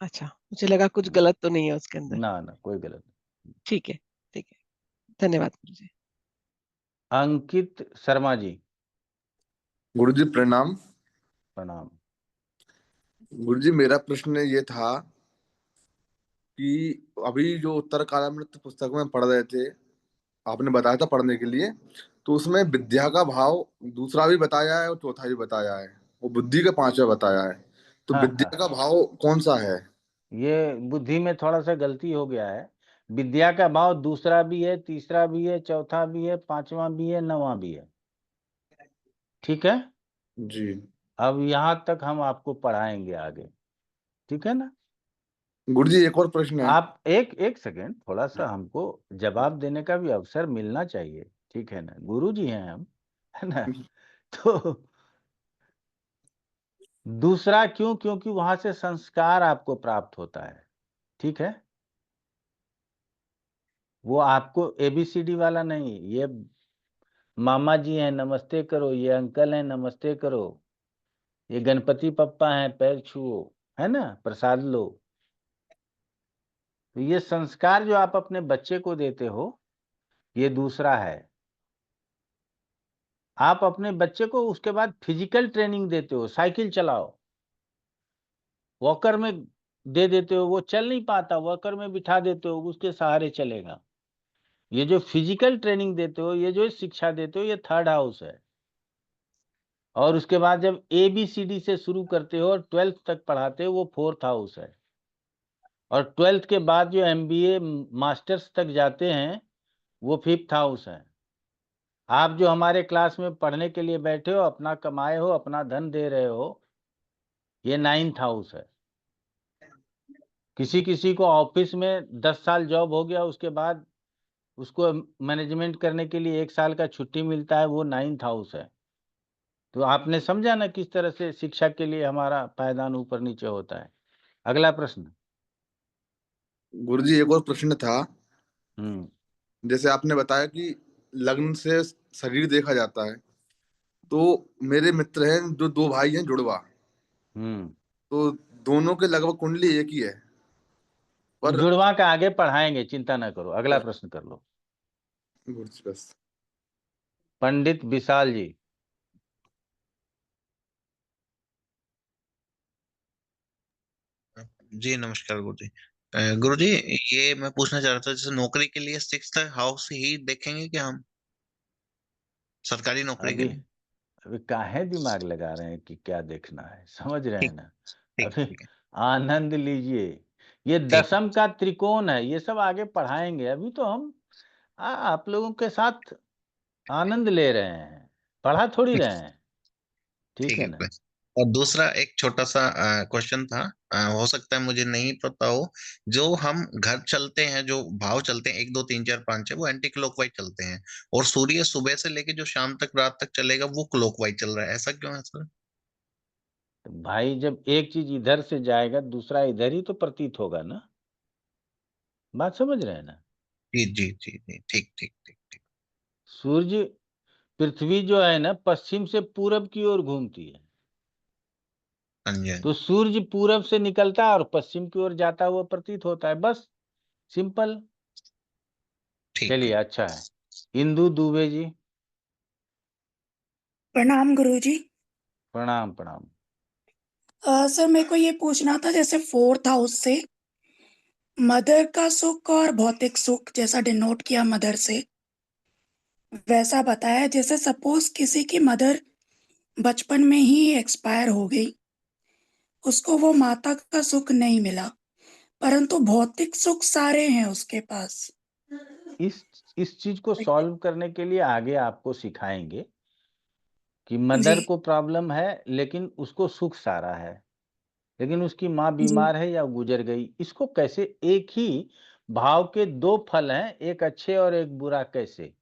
अच्छा, मुझे लगा कुछ गलत तो नहीं है उसके अंदर। ना ना, कोई गलत नहीं। ठीक है, ठीक है, धन्यवाद गुरुजी। अंकित शर्मा जी। गुरुजी प्रणाम। प्रणाम। गुरुजी मेरा प्रश्न ये था कि अभी जो उत्तर कालामृत पुस्तक में पढ़ रहे थे, आपने बताया था पढ़ने के लिए, तो उसमें विद्या का भाव दूसरा भी बताया है और चौथा भी बताया है, वो बुद्धि का पांचवा बताया है। तो हाँ विद्या हाँ, का भाव कौन सा है? ये बुद्धि में थोड़ा सा गलती हो गया है। विद्या का भाव दूसरा भी है, तीसरा भी है, चौथा भी है, पांचवा भी है, नवा भी है। ठीक है, जी अब यहाँ तक हम आपको पढ़ाएंगे आगे, ठीक है ना। गुरुजी एक और प्रश्न है। आप एक एक सेकेंड, थोड़ा सा हमको जवाब देने का भी अवसर मिलना चाहिए, ठीक है ना, गुरु जी हैं हम, है ना। तो दूसरा क्यों? क्योंकि वहां से संस्कार आपको प्राप्त होता है, ठीक है। वो आपको एबीसीडी वाला नहीं, ये मामा जी हैं नमस्ते करो, ये अंकल हैं नमस्ते करो, ये गणपति पप्पा हैं पैर छुओ, है ना, प्रसाद लो। तो ये संस्कार जो आप अपने बच्चे को देते हो, ये दूसरा है। आप अपने बच्चे को उसके बाद फिजिकल ट्रेनिंग देते हो, साइकिल चलाओ, वॉकर में दे देते हो, वो चल नहीं पाता, वॉकर में बिठा देते हो, उसके सहारे चलेगा। ये जो फिजिकल ट्रेनिंग देते हो, ये जो शिक्षा देते हो, ये थर्ड हाउस है। और उसके बाद जब ABCD से शुरू करते हो और 12th तक पढ़ाते हो, वो फोर्थ हाउस है। और 12th के बाद जो MBA मास्टर्स तक जाते हैं, वो फिफ्थ हाउस है। आप जो हमारे क्लास में पढ़ने के लिए बैठे हो, अपना कमाए हो, अपना धन दे रहे हो, ये 9th हाउस है। किसी किसी को ऑफिस में 10 साल जॉब हो गया, उसके बाद उसको मैनेजमेंट करने के लिए 1 साल का छुट्टी मिलता है, वो 9th हाउस है। तो आपने समझा ना किस तरह से शिक्षा के लिए हमारा पायदान ऊपर नीचे होता है। अगला प्रश्न। गुरुजी एक और प्रश्न था। हम्म जैसे आपने बताया कि लग्न से शरीर देखा जाता है, तो मेरे मित्र हैं जो दो भाई हैं जुड़वा, हम्म तो दोनों के लगभग कुंडली एक ही है, पर जुड़वा का आगे पढ़ाएंगे, चिंता ना करो। अगला प्रश्न कर लो। गुरुजी बस। पंडित विशाल जी। जी नमस्कार गुरुजी। गुरुजी, ये मैं पूछना चाह रहा था, जैसे नौकरी के लिए सिक्स्थ हाउस ही देखेंगे क्या हम, सरकारी नौकरी के अभी लिए? अभी काहे दिमाग लगा रहे हैं कि क्या देखना है, समझ रहे हैं ठीक ना। ठीक अभी ठीक है। आनंद लीजिए, ये ठीक दशम का त्रिकोण है, ये सब आगे पढ़ाएंगे। अभी तो हम आप लोगों के साथ आनंद ले रहे हैं, पढ़ा थोड़ी ठीक रहे हैं, ठीक ठीक है है ना। बस। और दूसरा एक छोटा सा क्वेश्चन था, हो सकता है मुझे नहीं पता हो। जो हम घर चलते हैं, जो भाव चलते हैं 1 2 3 4 5 6, वो एंटी क्लॉकवाइज चलते हैं। और सूर्य सुबह से लेके जो शाम तक रात तक चलेगा वो क्लॉकवाइज चल रहा है, ऐसा क्यों है सर? तो भाई जब एक चीज इधर से जाएगा, दूसरा इधर ही तो प्रतीत होगा ना। बात समझ रहे हैं ना। जी जी जी जी, ठीक ठीक ठीक ठीक। सूर्य, पृथ्वी जो है ना, पश्चिम से पूरब की ओर घूमती है। हाँ जी हाँ तो जी। सूर्य पूरब से निकलता है और पश्चिम की ओर जाता हुआ प्रतीत होता है, बस सिंपल। ठीक चलिए, है। अच्छा है। इंदु दुबे जी। प्रणाम गुरुजी। प्रणाम प्रणाम। सर मेरे को ये पूछना था, जैसे फोर्थ हाउस से मदर का सुख और भौतिक सुख जैसा डिनोट किया मदर से, वैसा बताया। जैसे सपोज किसी की मदर बचपन में ही एक्सपायर हो गई, उसको वो माता का सुख नहीं मिला, परंतु भौतिक सुख सारे हैं उसके पास। इस चीज को सॉल्व करने के लिए आगे आपको सिखाएंगे कि जी मदर को प्रॉब्लम है लेकिन उसको सुख सारा है, लेकिन उसकी माँ जी बीमार है या गुजर गई, इसको कैसे, एक ही भाव के दो फल हैं, एक अच्छे और एक बुरा, कैसे,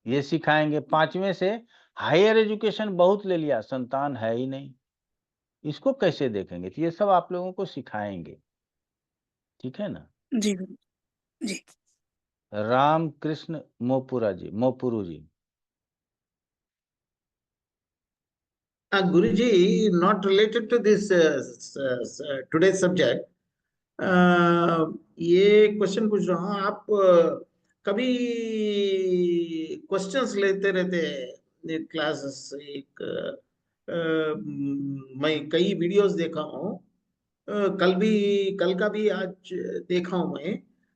ये सिखाएंगे। पांचवें से हायर एजुकेशन बहुत ले लिया, संतान है ही नहीं, इसको कैसे देखेंगे, तो ये सब आप लोगों को सिखाएंगे, ठीक है ना। जी जी। राम कृष्ण मोपुरा जी, मोपुरु जी। Guruji, not related to this today's subject. ये क्वेश्चन पूछ रहा हूँ। आप कभी क्वेश्चंस लेते रहते हैं क्लासेस, एक मैं कई वीडियोस देखा हूँ, कल का भी आज देखा हूं मैं।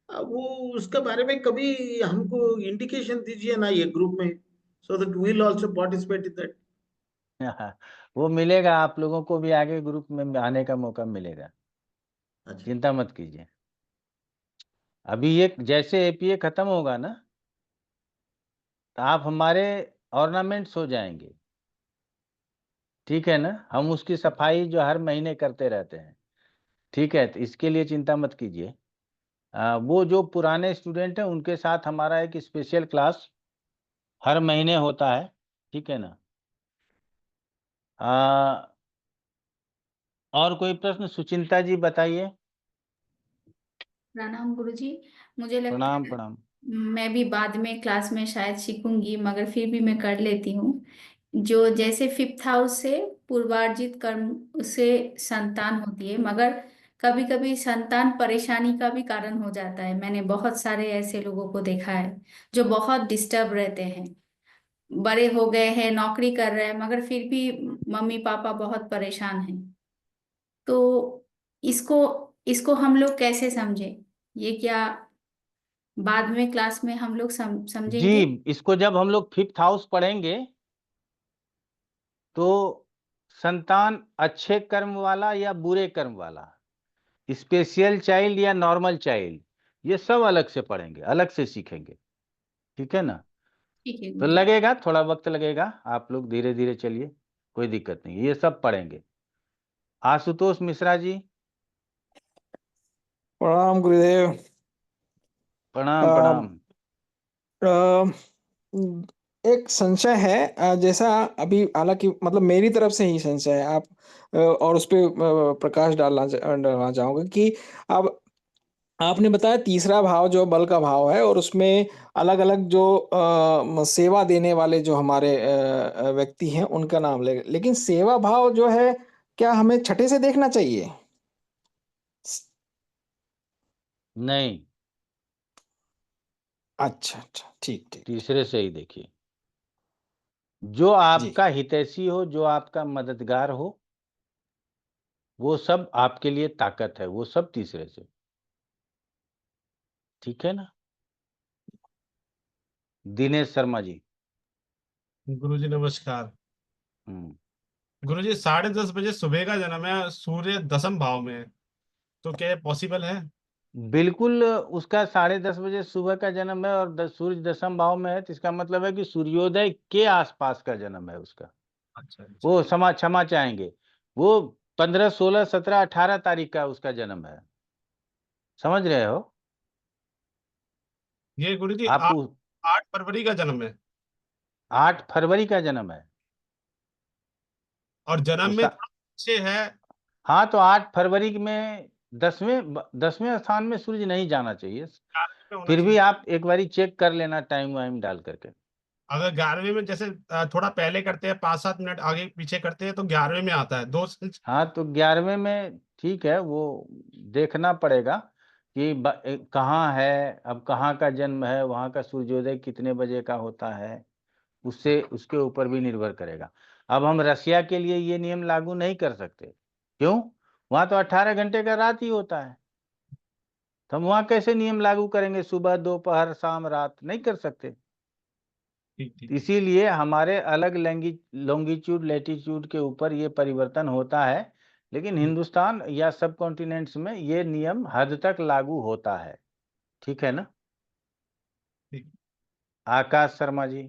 वो उसके बारे में कभी हमको इंडिकेशन दीजिए ना ये ग्रुप में, so that we will also participate in that. वो मिलेगा, आप लोगों को भी आगे ग्रुप में आने का मौका मिलेगा, चिंता मत कीजिए। अभी ये जैसे एपीए खत्म होगा ना, तो आप हमारे ऑर्नामेंट्स हो जाएंगे, ठीक है ना। हम उसकी सफाई जो हर महीने करते रहते हैं, ठीक है, तो इसके लिए चिंता मत कीजिए। वो जो पुराने स्टूडेंट हैं उनके साथ हमारा एक स्पेशल क्लास हर महीने होता है, ठीक है ना। और कोई प्रश्न? सुचिंता जी बताइए। प्रणाम गुरुजी। मुझे लगता प्रणाम है प्रणाम। मैं भी बाद में क्लास में शायद सीखूंगी, मगर फिर भी मैं कर लेती हूँ। जो जैसे फिफ्थ हाउस से पूर्वार्जित कर्म, उससे संतान होती है, मगर कभी कभी संतान परेशानी का भी कारण हो जाता है। मैंने बहुत सारे ऐसे लोगों को देखा है जो बहुत डिस्टर्ब रहते हैं, बड़े हो गए हैं, नौकरी कर रहे हैं, मगर फिर भी मम्मी पापा बहुत परेशान हैं। तो इसको इसको हम लोग कैसे समझें? ये क्या बाद में क्लास में हम लोग जी, समझेंगे? इसको जब हम लोग फिफ्थ हाउस पढ़ेंगे तो संतान अच्छे कर्म वाला या बुरे कर्म वाला, स्पेशल चाइल्ड या नॉर्मल चाइल्ड, ये सब अलग से पढ़ेंगे, अलग से सीखेंगे, ठीक है ना। ठीक है तो गुरुजी। लगेगा, थोड़ा वक्त लगेगा, आप लोग धीरे धीरे चलिए, कोई दिक्कत नहीं, ये सब पढ़ेंगे। आशुतोष मिश्रा जी। प्रणाम गुरुदेव। प्रणाम अ, प्रणाम। अ, एक संशय है, जैसा अभी हालांकि मतलब मेरी तरफ से ही संशय है, आप और उस पे प्रकाश डालना चाहूंगा कि अब आपने बताया तीसरा भाव जो बल का भाव है, और उसमें अलग अलग जो सेवा देने वाले जो हमारे व्यक्ति हैं उनका नाम ले, लेकिन सेवा भाव जो है क्या हमें छठे से देखना चाहिए? नहीं, अच्छा अच्छा, ठीक ठीक। तीसरे से ही देखिए। जो जी। आपका हितैषी हो, जो आपका मददगार हो, वो सब आपके लिए ताकत है, वो सब तीसरे से, ठीक है ना। दिनेश शर्मा जी। गुरुजी नमस्कार। गुरुजी 10:30 बजे सुबह का जन्म है, सूर्य दसम भाव में है, तो क्या ये पॉसिबल है? बिल्कुल, उसका 10:30 बजे सुबह का जन्म है और सूर्य दशम भाव में है, तो इसका मतलब है कि सूर्योदय के आसपास का जन्म है उसका। अच्छा अच्छा। वो क्षमा चाहेंगे, वो 15, 16, 17, 18 तारीख का उसका जन्म है, समझ रहे हो ये गुरुजी आप? 8 फरवरी का जन्म है, 8 फरवरी का जन्म है और तो जन्म में थोड़ा पीछे है। हाँ, तो 8 फरवरी में 10वें स्थान में सूर्य नहीं जाना चाहिए। में होना फिर भी चाहिए। आप एक बारी चेक कर लेना, टाइम वाइम डाल करके। अगर 11वें में जैसे थोड़ा पहले करते हैं, 5-7 मिनट आगे पीछे करते हैं, तो 11वें में आता है दो। हाँ, तो 11वें में ठीक है, वो देखना पड़ेगा कि कहाँ है, अब कहाँ का जन्म है, वहाँ का सूर्योदय कितने बजे का होता है, उससे उसके ऊपर भी निर्भर करेगा। अब हम रसिया के लिए ये नियम लागू नहीं कर सकते, क्यों? वहाँ तो 18 घंटे का रात ही होता है, तो हम वहाँ कैसे नियम लागू करेंगे? सुबह दोपहर शाम रात नहीं कर सकते। इसीलिए हमारे अलग लॉन्गिट्यूड लैटिट्यूड के ऊपर ये परिवर्तन होता है, लेकिन हिंदुस्तान या सब कॉन्टिनेंट्स में ये नियम हद तक लागू होता है, ठीक है ना। आकाश शर्मा जी।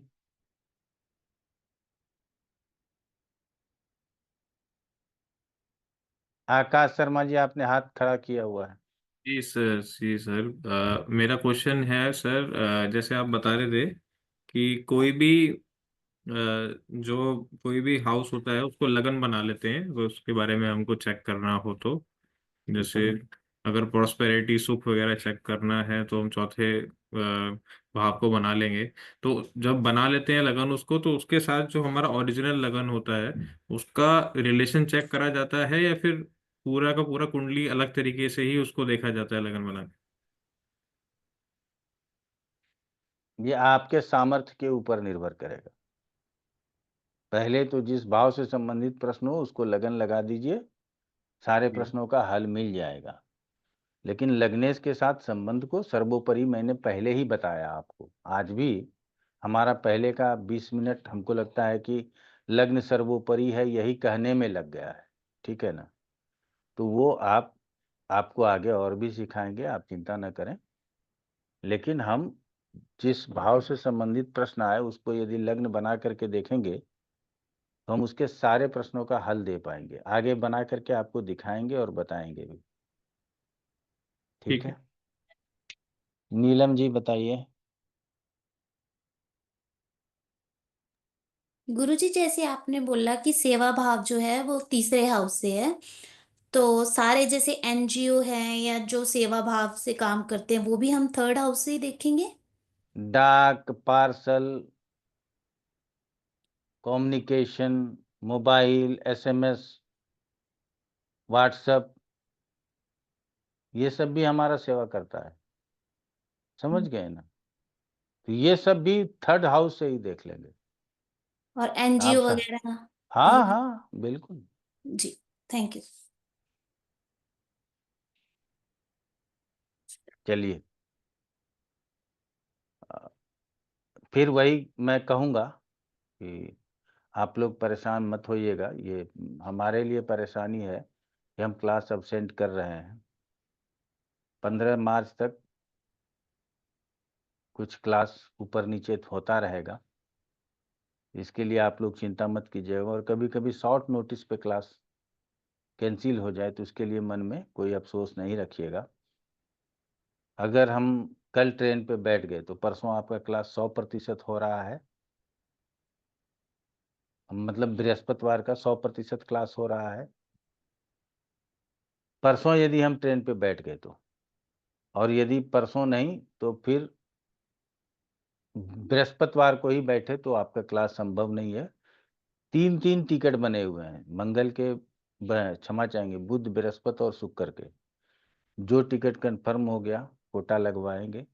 आकाश शर्मा जी, आपने हाथ खड़ा किया हुआ है। जी सर, मेरा क्वेश्चन है सर, जैसे आप बता रहे थे कि कोई भी हाउस होता है उसको लगन बना लेते हैं, तो उसके बारे में हमको चेक करना हो तो, जैसे अगर प्रॉस्पेरिटी सुख वगैरह चेक करना है तो हम चौथे भाव को बना लेंगे। तो जब बना लेते हैं लगन उसको, तो उसके साथ जो हमारा ओरिजिनल लगन होता है उसका रिलेशन चेक करा जाता है, या फिर पूरा का पूरा कुंडली अलग तरीके से ही उसको देखा जाता है लगन बना के? ये आपके सामर्थ्य के ऊपर निर्भर करेगा। पहले तो जिस भाव से संबंधित प्रश्न हो उसको लगन लगा दीजिए, सारे प्रश्नों का हल मिल जाएगा। लेकिन लग्नेश के साथ संबंध को सर्वोपरि मैंने पहले ही बताया आपको। आज भी हमारा पहले का 20 मिनट हमको लगता है कि लग्न सर्वोपरि है, यही कहने में लग गया है, ठीक है ना। तो वो आपको आगे और भी सिखाएंगे, आप चिंता न करें। लेकिन हम जिस भाव से संबंधित प्रश्न आए उसको यदि लग्न बना करके देखेंगे तो हम उसके सारे प्रश्नों का हल दे पाएंगे। आगे बना करके आपको दिखाएंगे और बताएंगे भी। ठीक है। नीलम जी बताइए। गुरुजी, जैसे आपने बोला कि सेवा भाव जो है वो तीसरे हाउस से है, तो सारे जैसे एनजीओ हैं या जो सेवा भाव से काम करते हैं वो भी हम थर्ड हाउस से ही देखेंगे? डाक, parcel, communication, mobile, SMS, WhatsApp, ये सब भी हमारा सेवा करता है, समझ गए ना। तो ये सब भी थर्ड हाउस से ही देख लेंगे। और एनजीओ आप वगैरह? हाँ हाँ बिल्कुल जी, थैंक यू। चलिए, फिर वही मैं कहूँगा कि आप लोग परेशान मत होइएगा। ये हमारे लिए परेशानी है कि हम क्लास अब्सेंट कर रहे हैं। 15 मार्च तक कुछ क्लास ऊपर नीचे होता रहेगा, इसके लिए आप लोग चिंता मत कीजिएगा। और कभी कभी शॉर्ट नोटिस पे क्लास कैंसिल हो जाए तो उसके लिए मन में कोई अफसोस नहीं रखिएगा। अगर हम कल ट्रेन पे बैठ गए तो परसों आपका क्लास 100% हो रहा है, मतलब बृहस्पतिवार का 100% क्लास हो रहा है। परसों यदि हम ट्रेन पे बैठ गए तो, और यदि परसों नहीं तो फिर बृहस्पतिवार को ही बैठे तो आपका क्लास संभव नहीं है। 3 टिकट बने हुए हैं मंगल के, क्षमा चाहेंगे, बुध, बृहस्पति और शुक्र के। जो टिकट कंफर्म हो गया कोटा लगवाएंगे,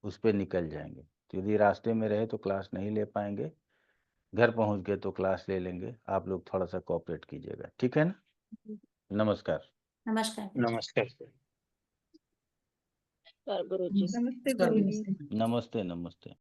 उस पर निकल जाएंगे। तो यदि रास्ते में रहे तो क्लास नहीं ले पाएंगे, घर पहुंच गए तो क्लास ले लेंगे। आप लोग थोड़ा सा कोऑपरेट कीजिएगा, ठीक है ना। नमस्कार। नमस्कार। नमस्कार। गुरुजी। नमस्ते गुरुजी। नमस्ते नमस्ते।